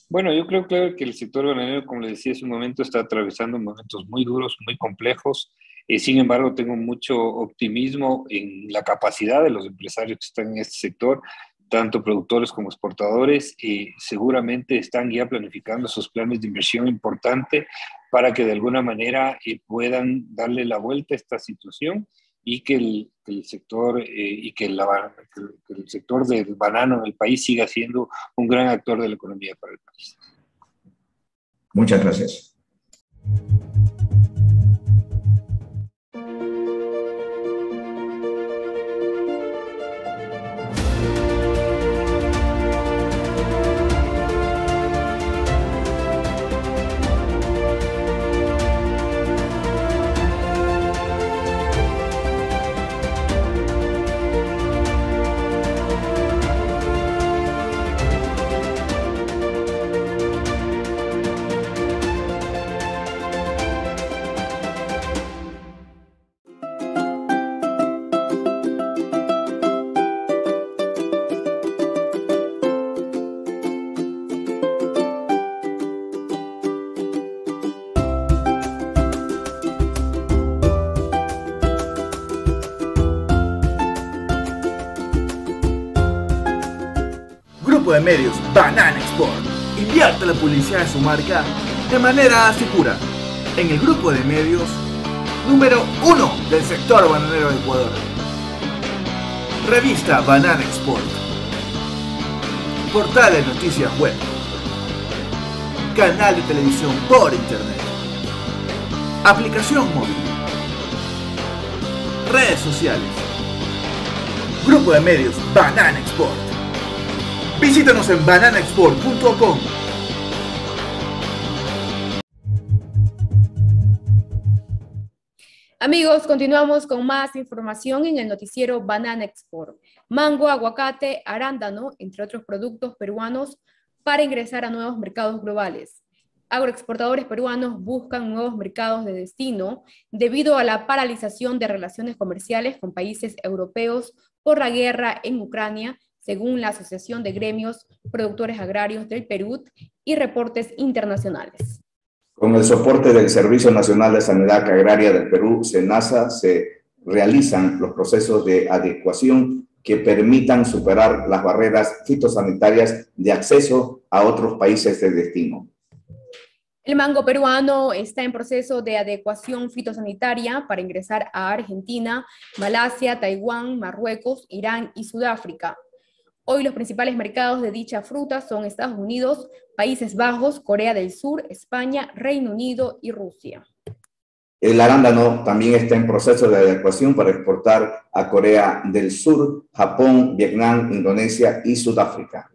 Speaker 4: Bueno, yo creo que el sector bananero, como les decía hace un momento, está atravesando momentos muy duros, muy complejos. Sin embargo, tengo mucho optimismo en la capacidad de los empresarios que están en este sector, tanto productores como exportadores, y seguramente están ya planificando sus planes de inversión importante para que de alguna manera puedan darle la vuelta a esta situación y que el sector el sector del banano en el país siga siendo un gran actor de la economía para el país.
Speaker 5: Muchas gracias.
Speaker 1: De medios Banana Export. Invierte la publicidad de su marca de manera segura en el grupo de medios número 1 del sector bananero de Ecuador. Revista Banana Export. Portal de noticias web. Canal de televisión por internet. Aplicación móvil. Redes sociales. Grupo de medios Banana Export. Visítanos en bananaexport.com.
Speaker 3: Amigos, continuamos con más información en el noticiero Banana Export. Mango, aguacate, arándano, entre otros productos peruanos, para ingresar a nuevos mercados globales. Agroexportadores peruanos buscan nuevos mercados de destino debido a la paralización de relaciones comerciales con países europeos por la guerra en Ucrania, según la Asociación de Gremios Productores Agrarios del Perú y reportes internacionales.
Speaker 2: Con el soporte del Servicio Nacional de Sanidad Agraria del Perú, SENASA, se realizan los procesos de adecuación que permitan superar las barreras fitosanitarias de acceso a otros países de destino.
Speaker 3: El mango peruano está en proceso de adecuación fitosanitaria para ingresar a Argentina, Malasia, Taiwán, Marruecos, Irán y Sudáfrica. Hoy los principales mercados de dicha fruta son Estados Unidos, Países Bajos, Corea del Sur, España, Reino Unido y Rusia.
Speaker 2: El arándano también está en proceso de adecuación para exportar a Corea del Sur, Japón, Vietnam, Indonesia y Sudáfrica.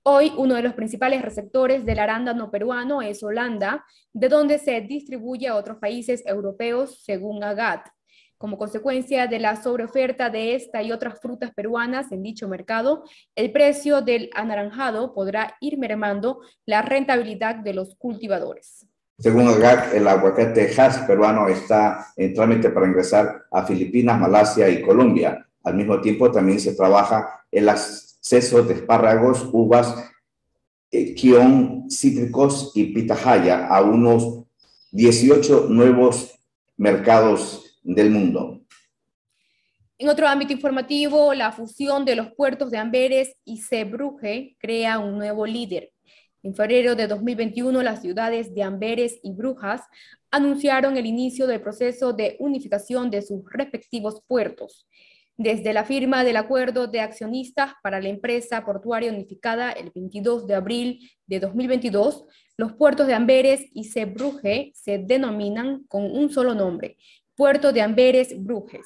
Speaker 3: Hoy uno de los principales receptores del arándano peruano es Holanda, de donde se distribuye a otros países europeos según AGAT. Como consecuencia de la sobreoferta de esta y otras frutas peruanas en dicho mercado, el precio del anaranjado podrá ir mermando la rentabilidad de los cultivadores.
Speaker 2: Según AGAT, el aguacate Hass peruano está en trámite para ingresar a Filipinas, Malasia y Colombia. Al mismo tiempo, también se trabaja el acceso de espárragos, uvas, quión, cítricos y pitahaya a unos 18 nuevos mercados del mundo.
Speaker 3: En otro ámbito informativo, la fusión de los puertos de Amberes y Zeebrugge crea un nuevo líder. En febrero de 2021, las ciudades de Amberes y Brujas anunciaron el inicio del proceso de unificación de sus respectivos puertos. Desde la firma del acuerdo de accionistas para la empresa portuaria unificada el 22 de abril de 2022, los puertos de Amberes y Zeebrugge se denominan con un solo nombre, Puerto de Amberes-Bruges.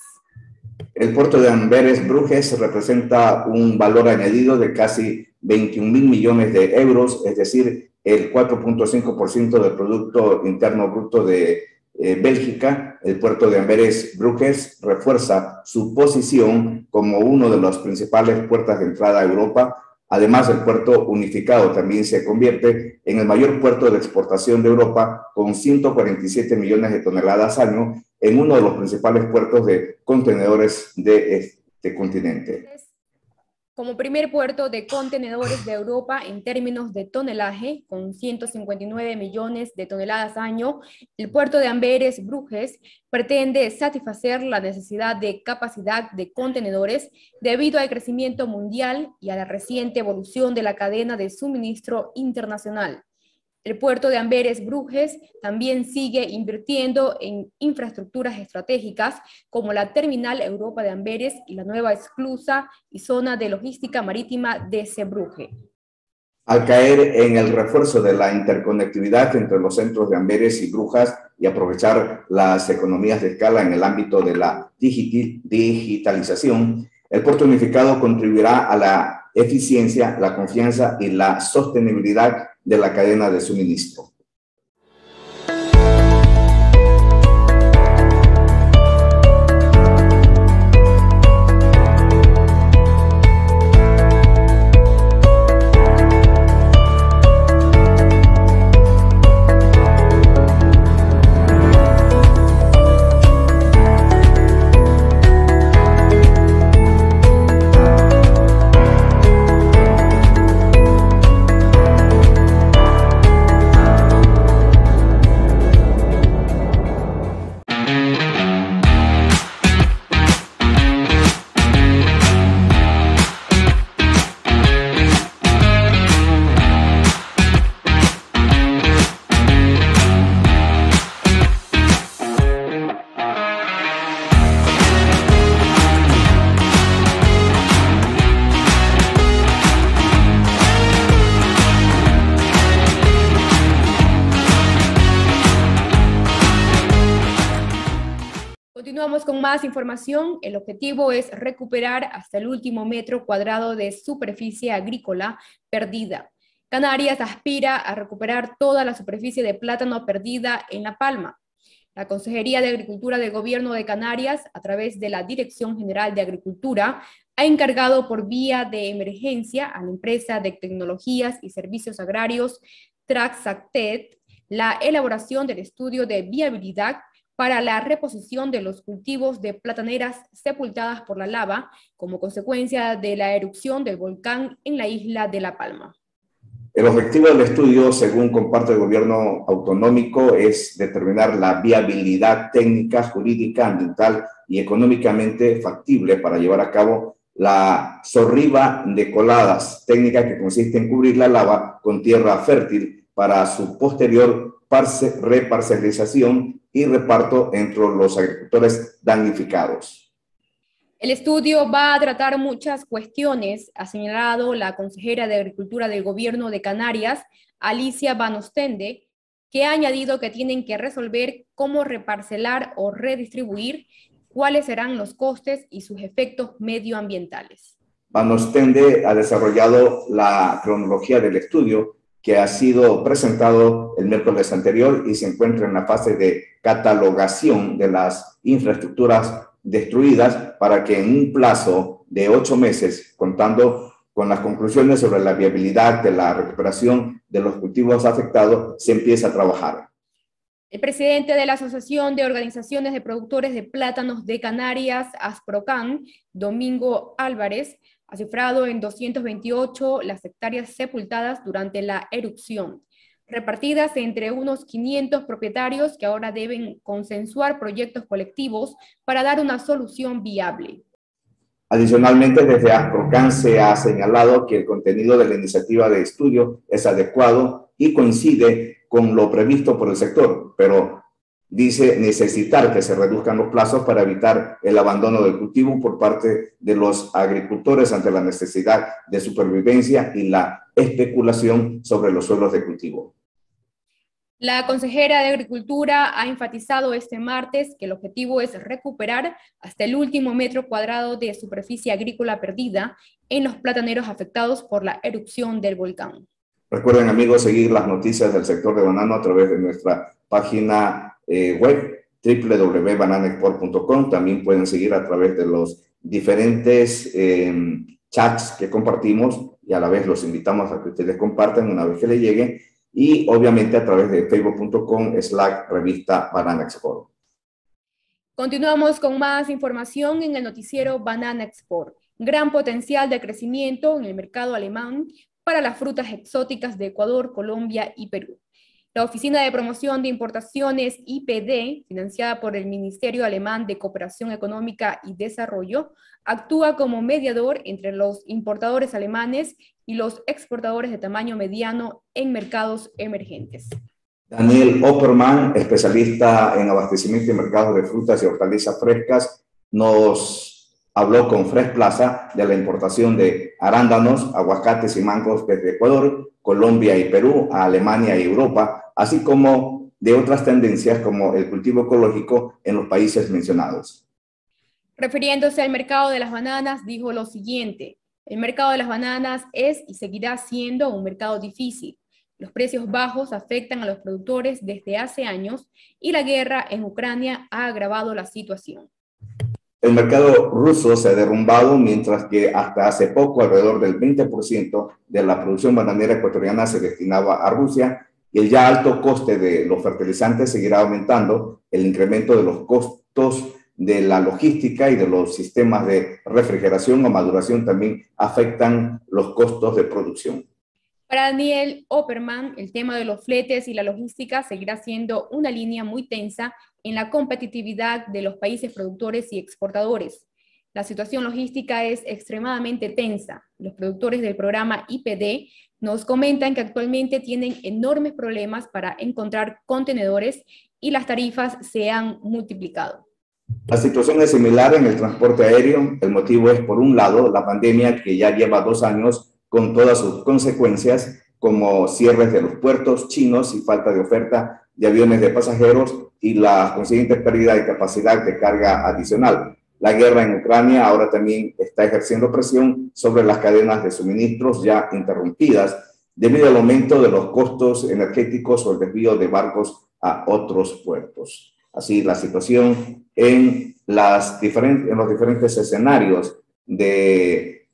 Speaker 2: El puerto de Amberes-Bruges representa un valor añadido de casi 21.000 millones de euros, es decir, el 4.5% del Producto Interno Bruto de Bélgica. El puerto de Amberes-Bruges refuerza su posición como uno de las principales puertas de entrada a Europa. Además, el puerto unificado también se convierte en el mayor puerto de exportación de Europa, con 147 millones de toneladas año, en uno de los principales puertos de contenedores de este continente.
Speaker 3: Como primer puerto de contenedores de Europa en términos de tonelaje, con 159 millones de toneladas año, el puerto de Amberes-Bruges pretende satisfacer la necesidad de capacidad de contenedores debido al crecimiento mundial y a la reciente evolución de la cadena de suministro internacional. El puerto de Amberes-Bruges también sigue invirtiendo en infraestructuras estratégicas como la Terminal Europa de Amberes y la nueva esclusa y zona de logística marítima de Zeebrugge.
Speaker 2: Al caer en el refuerzo de la interconectividad entre los centros de Amberes y Brujas y aprovechar las economías de escala en el ámbito de la digitalización, el puerto unificado contribuirá a la eficiencia, la confianza y la sostenibilidad de la cadena de suministro.
Speaker 3: Continuamos con más información. El objetivo es recuperar hasta el último metro cuadrado de superficie agrícola perdida. Canarias aspira a recuperar toda la superficie de plátano perdida en La Palma. La Consejería de Agricultura del Gobierno de Canarias, a través de la Dirección General de Agricultura, ha encargado por vía de emergencia a la empresa de tecnologías y servicios agrarios Traxacted la elaboración del estudio de viabilidad para la reposición de los cultivos de plataneras sepultadas por la lava como consecuencia de la erupción del volcán en la isla de La Palma.
Speaker 2: El objetivo del estudio, según comparte el gobierno autonómico, es determinar la viabilidad técnica, jurídica, ambiental y económicamente factible para llevar a cabo la sorriba de coladas, técnica que consiste en cubrir la lava con tierra fértil para su posterior reparcelización y reparto entre los agricultores damnificados.
Speaker 3: El estudio va a tratar muchas cuestiones, ha señalado la consejera de Agricultura del Gobierno de Canarias, Alicia Van Ostende, que ha añadido que tienen que resolver cómo reparcelar o redistribuir, cuáles serán los costes y sus efectos medioambientales.
Speaker 2: Van Ostende ha desarrollado la cronología del estudio que ha sido presentado el miércoles anterior y se encuentra en la fase de catalogación de las infraestructuras destruidas para que en un plazo de 8 meses, contando con las conclusiones sobre la viabilidad de la recuperación de los cultivos afectados, se empiece a trabajar.
Speaker 3: El presidente de la Asociación de Organizaciones de Productores de Plátanos de Canarias, Asprocan, Domingo Álvarez, ha cifrado en 228 las hectáreas sepultadas durante la erupción, repartidas entre unos 500 propietarios que ahora deben consensuar proyectos colectivos para dar una solución viable.
Speaker 2: Adicionalmente, desde Asprocan se ha señalado que el contenido de la iniciativa de estudio es adecuado y coincide con lo previsto por el sector, pero dice necesitar que se reduzcan los plazos para evitar el abandono del cultivo por parte de los agricultores ante la necesidad de supervivencia y la especulación sobre los suelos de cultivo.
Speaker 3: La consejera de Agricultura ha enfatizado este martes que el objetivo es recuperar hasta el último metro cuadrado de superficie agrícola perdida en los plataneros afectados por la erupción del volcán.
Speaker 2: Recuerden, amigos, seguir las noticias del sector de banano a través de nuestra página web www.bananexport.com. También pueden seguir a través de los diferentes chats que compartimos y a la vez los invitamos a que ustedes compartan una vez que les lleguen. Y obviamente a través de facebook.com/revista Banana Export.
Speaker 3: Continuamos con más información en el noticiero Banana Export. Gran potencial de crecimiento en el mercado alemán para las frutas exóticas de Ecuador, Colombia y Perú. La Oficina de Promoción de Importaciones IPD, financiada por el Ministerio Alemán de Cooperación Económica y Desarrollo, actúa como mediador entre los importadores alemanes y los exportadores de tamaño mediano en mercados emergentes.
Speaker 2: Daniel Opperman, especialista en abastecimiento y mercados de frutas y hortalizas frescas, nos habló con Fresh Plaza de la importación de arándanos, aguacates y mangos desde Ecuador, Colombia y Perú a Alemania y Europa, así como de otras tendencias como el cultivo ecológico en los países mencionados.
Speaker 3: Refiriéndose al mercado de las bananas, dijo lo siguiente: el mercado de las bananas es y seguirá siendo un mercado difícil. Los precios bajos afectan a los productores desde hace años y la guerra en Ucrania ha agravado la situación.
Speaker 2: El mercado ruso se ha derrumbado, mientras que hasta hace poco alrededor del 20% de la producción bananera ecuatoriana se destinaba a Rusia, y el ya alto coste de los fertilizantes seguirá aumentando. El incremento de los costos de la logística y de los sistemas de refrigeración o maduración también afectan los costos de producción.
Speaker 3: Para Daniel Opperman, el tema de los fletes y la logística seguirá siendo una línea muy tensa en la competitividad de los países productores y exportadores. La situación logística es extremadamente tensa. Los productores del programa IPD nos comentan que actualmente tienen enormes problemas para encontrar contenedores y las tarifas se han multiplicado.
Speaker 2: La situación es similar en el transporte aéreo. El motivo es, por un lado, la pandemia que ya lleva 2 años con todas sus consecuencias, como cierres de los puertos chinos y falta de oferta de aviones de pasajeros y la consiguiente pérdida de capacidad de carga adicional. La guerra en Ucrania ahora también está ejerciendo presión sobre las cadenas de suministros ya interrumpidas debido al aumento de los costos energéticos o el desvío de barcos a otros puertos. Así, la situación en los diferentes escenarios de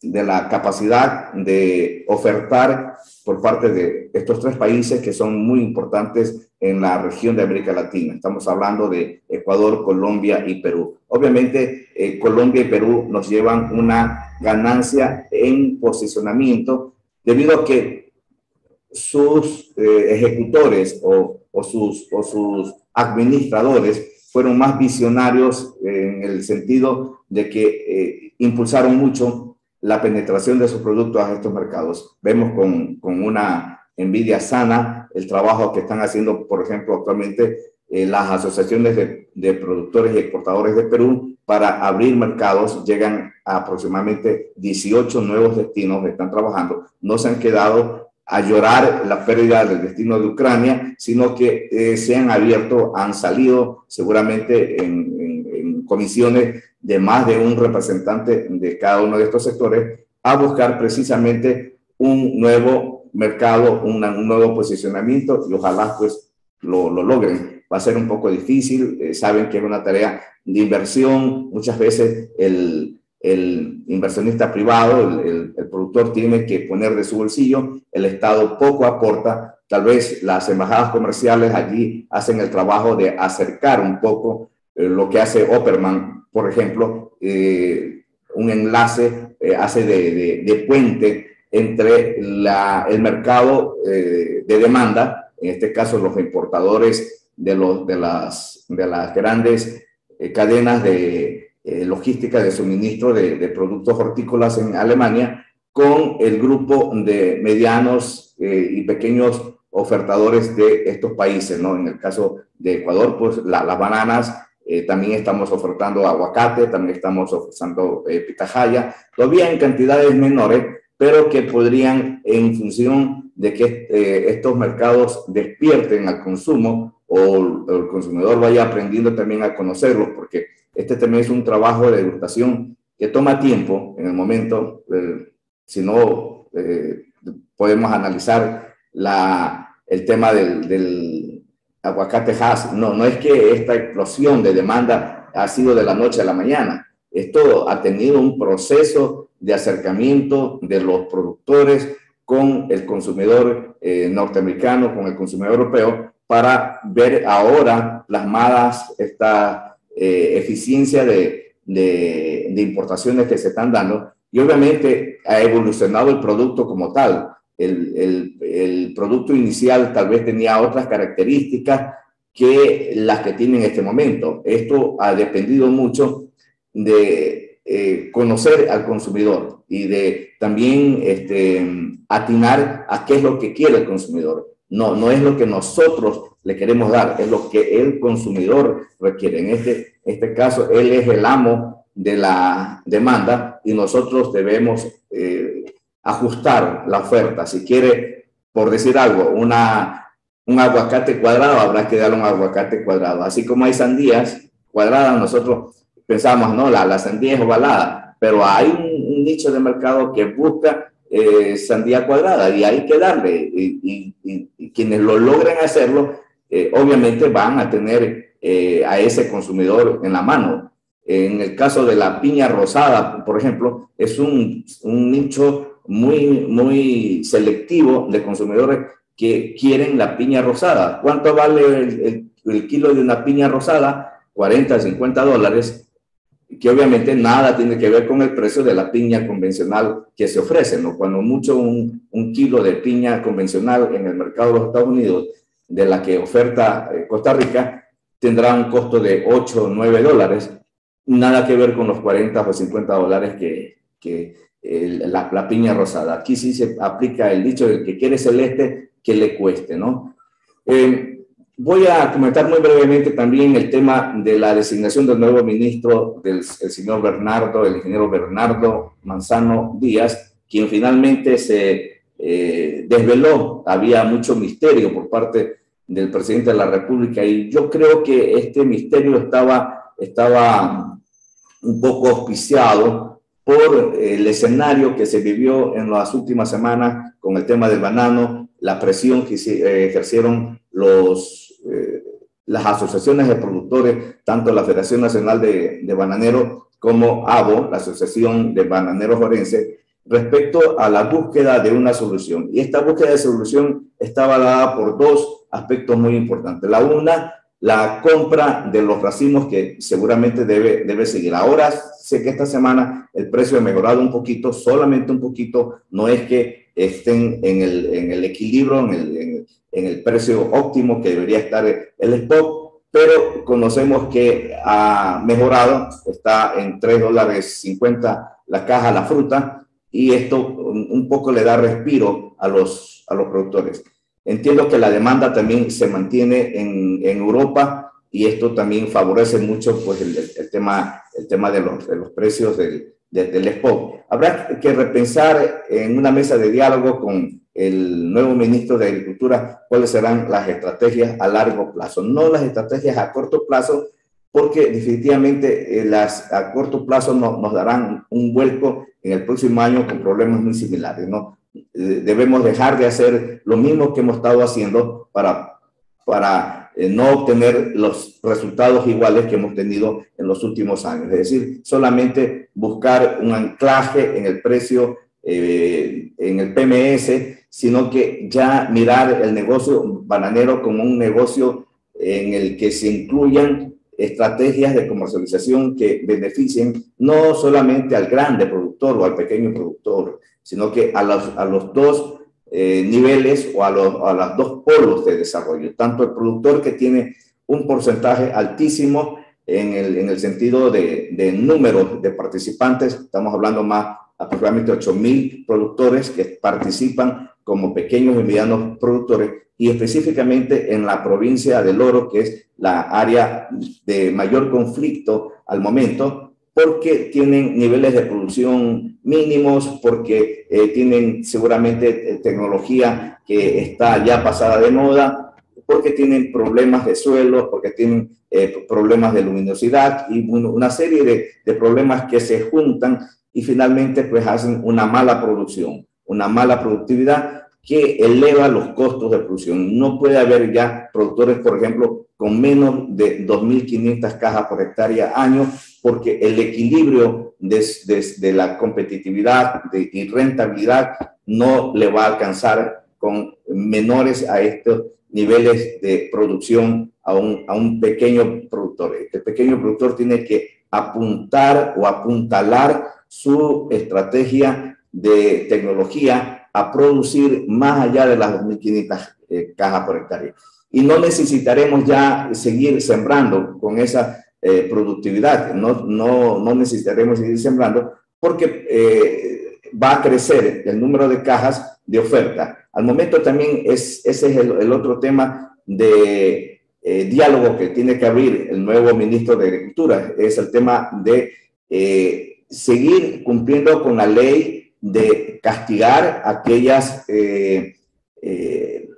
Speaker 2: la capacidad de ofertar por parte de estos 3 países que son muy importantes en la región de América Latina. Estamos hablando de Ecuador, Colombia y Perú. Obviamente, Colombia y Perú nos llevan una ganancia en posicionamiento debido a que sus ejecutores o sus administradores fueron más visionarios en el sentido de que impulsaron mucho la penetración de sus productos a estos mercados. Vemos con una envidia sana el trabajo que están haciendo, por ejemplo, actualmente las asociaciones de productores y exportadores de Perú para abrir mercados. Llegan a aproximadamente 18 nuevos destinos que están trabajando. No se han quedado a llorar la pérdida del destino de Ucrania, sino que se han abierto, han salido seguramente en comisiones de más de un representante de cada uno de estos sectores a buscar precisamente un nuevo mercado, un nuevo posicionamiento, y ojalá pues lo logren. Va a ser un poco difícil, saben que es una tarea de inversión. Muchas veces el inversionista privado, el productor tiene que poner de su bolsillo, el Estado poco aporta. Tal vez las embajadas comerciales allí hacen el trabajo de acercar un poco lo que hace Opperman, por ejemplo, un enlace, hace de puente entre el mercado de demanda, en este caso los importadores de las grandes cadenas de logística de suministro de productos hortícolas en Alemania con el grupo de medianos y pequeños ofertadores de estos países, ¿no? En el caso de Ecuador, pues las bananas, también estamos ofertando aguacate, también estamos ofertando pitahaya, todavía en cantidades menores, pero que podrían, en función de que estos mercados despierten al consumo o el consumidor vaya aprendiendo también a conocerlos, porque este también es un trabajo de degustación que toma tiempo en el momento, si no podemos analizar el tema del aguacate Hass. No es que esta explosión de demanda ha sido de la noche a la mañana. Esto ha tenido un proceso de acercamiento de los productores con el consumidor norteamericano, con el consumidor europeo, para ver ahora plasmadas esta eficiencia de importaciones que se están dando. Y obviamente ha evolucionado el producto como tal. El producto inicial tal vez tenía otras características que las que tiene en este momento. Esto ha dependido mucho de conocer al consumidor y de también atinar a qué es lo que quiere el consumidor. No es lo que nosotros le queremos dar, es lo que el consumidor requiere. En este caso, él es el amo de la demanda y nosotros debemos ajustar la oferta. Si quiere, por decir algo, un aguacate cuadrado, habrá que darle un aguacate cuadrado. Así como hay sandías cuadradas, nosotros pensamos, no, la sandía es ovalada, pero hay un nicho de mercado que busca sandía cuadrada y hay que darle. Y quienes lo logren hacerlo, obviamente van a tener a ese consumidor en la mano. En el caso de la piña rosada, por ejemplo, es un nicho muy selectivo de consumidores que quieren la piña rosada. ¿Cuánto vale el kilo de una piña rosada? 40, 50 dólares, que obviamente nada tiene que ver con el precio de la piña convencional que se ofrece, ¿no? Cuando mucho un kilo de piña convencional en el mercado de los Estados Unidos, de la que oferta Costa Rica, tendrá un costo de 8 o 9 dólares, nada que ver con los 40 o 50 dólares que la piña rosada. Aquí sí se aplica el dicho del que quiere celeste, que le cueste, ¿no? Voy a comentar muy brevemente también el tema de la designación del nuevo ministro, el señor Bernardo, el ingeniero Bernardo Manzano Díaz, quien finalmente se desveló. Había mucho misterio por parte del presidente de la República y yo creo que este misterio estaba un poco auspiciado por el escenario que se vivió en las últimas semanas con el tema del banano, la presión que ejercieron las asociaciones de productores, tanto la Federación Nacional de Bananeros como ABO, la Asociación de Bananeros Orenses, respecto a la búsqueda de una solución. Y esta búsqueda de solución estaba dada por dos aspectos muy importantes. La compra de los racimos, que seguramente debe seguir. Ahora sé que esta semana el precio ha mejorado un poquito, solamente un poquito, no es que estén en el equilibrio, en el precio óptimo que debería estar el stock, pero conocemos que ha mejorado, está en $3.50 la caja, la fruta, y esto un poco le da respiro a los productores. Entiendo que la demanda también se mantiene en Europa y esto también favorece mucho pues, el tema de los precios del spot. Habrá que repensar en una mesa de diálogo con el nuevo ministro de Agricultura cuáles serán las estrategias a largo plazo, no las estrategias a corto plazo, porque definitivamente las a corto plazo nos darán un vuelco en el próximo año con problemas muy similares, ¿no? Debemos dejar de hacer lo mismo que hemos estado haciendo para no obtener los resultados iguales que hemos tenido en los últimos años. Es decir, solamente buscar un anclaje en el precio, en el PMS, sino que ya mirar el negocio bananero como un negocio en el que se incluyan estrategias de comercialización que beneficien no solamente al grande productor o al pequeño productor, sino que a los dos niveles o a los dos polos de desarrollo, tanto el productor que tiene un porcentaje altísimo en el sentido de número de participantes. Estamos hablando más aproximadamente 8.000 productores que participan como pequeños y medianos productores, y específicamente en la provincia del Oro, que es la área de mayor conflicto al momento, porque tienen niveles de producción mínimos, porque tienen seguramente tecnología que está ya pasada de moda, porque tienen problemas de suelo, porque tienen problemas de luminosidad y una serie de problemas que se juntan y finalmente pues hacen una mala producción, una mala productividad que eleva los costos de producción. No puede haber ya productores, por ejemplo, con menos de 2.500 cajas por hectárea año, porque el equilibrio de la competitividad y rentabilidad no le va a alcanzar con menores a estos niveles de producción a un pequeño productor. Este pequeño productor tiene que apuntar o apuntalar su estrategia de tecnología a producir más allá de las 2.500 cajas por hectárea. Y no necesitaremos ya seguir sembrando con esa productividad, no necesitaremos seguir sembrando porque va a crecer el número de cajas de oferta. Al momento también ese es el otro tema de diálogo que tiene que abrir el nuevo ministro de Agricultura, es el tema de seguir cumpliendo con la ley de castigar a aquellas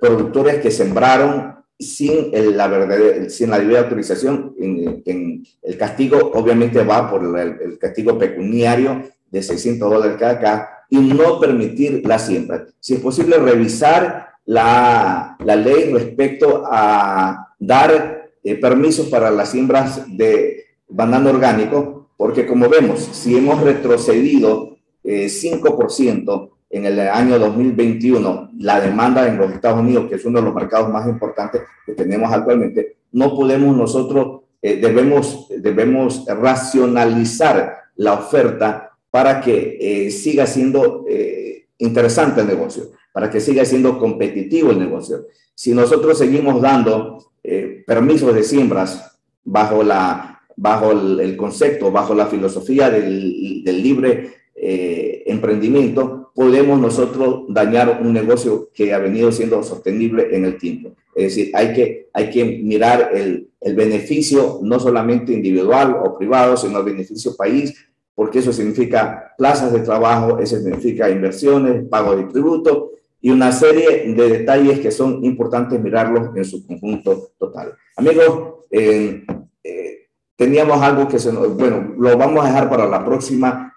Speaker 2: productores que sembraron sin la debida autorización. El castigo obviamente va por el castigo pecuniario de $600 cada caja y no permitir la siembra. Si es posible revisar la ley respecto a dar permisos para las siembras de banano orgánico, porque como vemos, si hemos retrocedido 5% en el año 2021, la demanda en los Estados Unidos, que es uno de los mercados más importantes que tenemos actualmente, no podemos nosotros, debemos racionalizar la oferta para que siga siendo interesante el negocio, para que siga siendo competitivo el negocio. Si nosotros seguimos dando permisos de siembras bajo el concepto, bajo la filosofía del libre emprendimiento, podemos nosotros dañar un negocio que ha venido siendo sostenible en el tiempo. Es decir, hay que mirar el beneficio no solamente individual o privado, sino el beneficio país, porque eso significa plazas de trabajo, eso significa inversiones, pago de tributo y una serie de detalles que son importantes mirarlos en su conjunto total. Amigos, teníamos algo que bueno, lo vamos a dejar para la próxima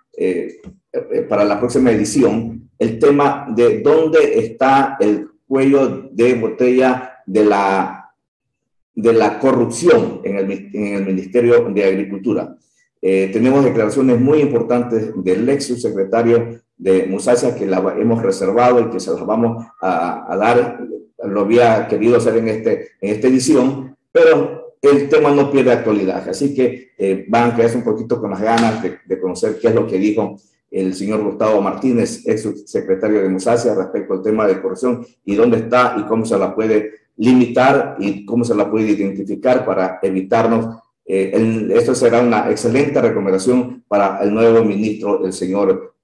Speaker 2: edición, el tema de dónde está el cuello de botella de la corrupción en el Ministerio de Agricultura. Tenemos declaraciones muy importantes del ex subsecretario de Musasia que la hemos reservado y que se las vamos a dar. Lo había querido hacer en esta edición, pero el tema no pierde actualidad. Así que van a quedarse un poquito con las ganas de conocer qué es lo que dijo el señor Gustavo Martínez, ex subsecretario de Musasia, respecto al tema de corrupción y dónde está y cómo se la puede limitar y cómo se la puede identificar para evitarnos. Esto será una excelente recomendación para el nuevo ministro, el señor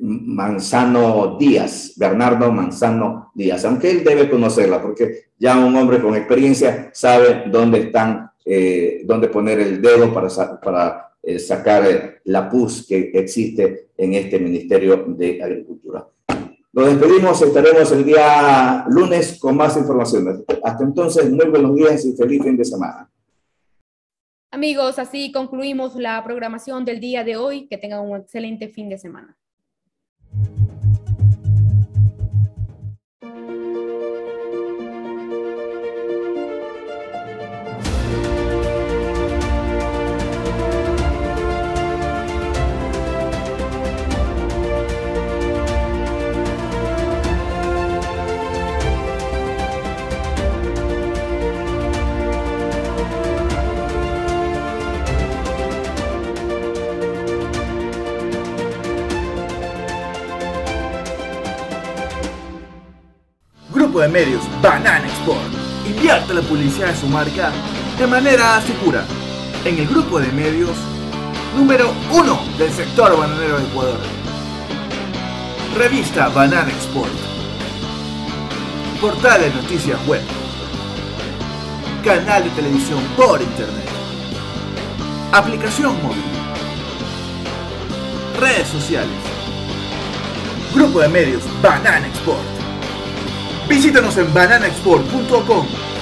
Speaker 2: Manzano Díaz, Bernardo Manzano Díaz, aunque él debe conocerla porque ya un hombre con experiencia sabe dónde poner el dedo para sacar la pus que existe en este Ministerio de Agricultura. Nos despedimos, estaremos el día lunes con más información. Hasta entonces, muy buenos días y feliz fin de semana.
Speaker 3: Amigos, así concluimos la programación del día de hoy. Que tengan un excelente fin de semana.
Speaker 1: Grupo de medios Banana Export. Invierte la publicidad de su marca de manera segura en el grupo de medios número 1 del sector bananero de Ecuador. Revista Banana Export. Portal de noticias web. Canal de televisión por internet. Aplicación móvil. Redes sociales. Grupo de medios Banana Export. Visítanos en bananaexport.com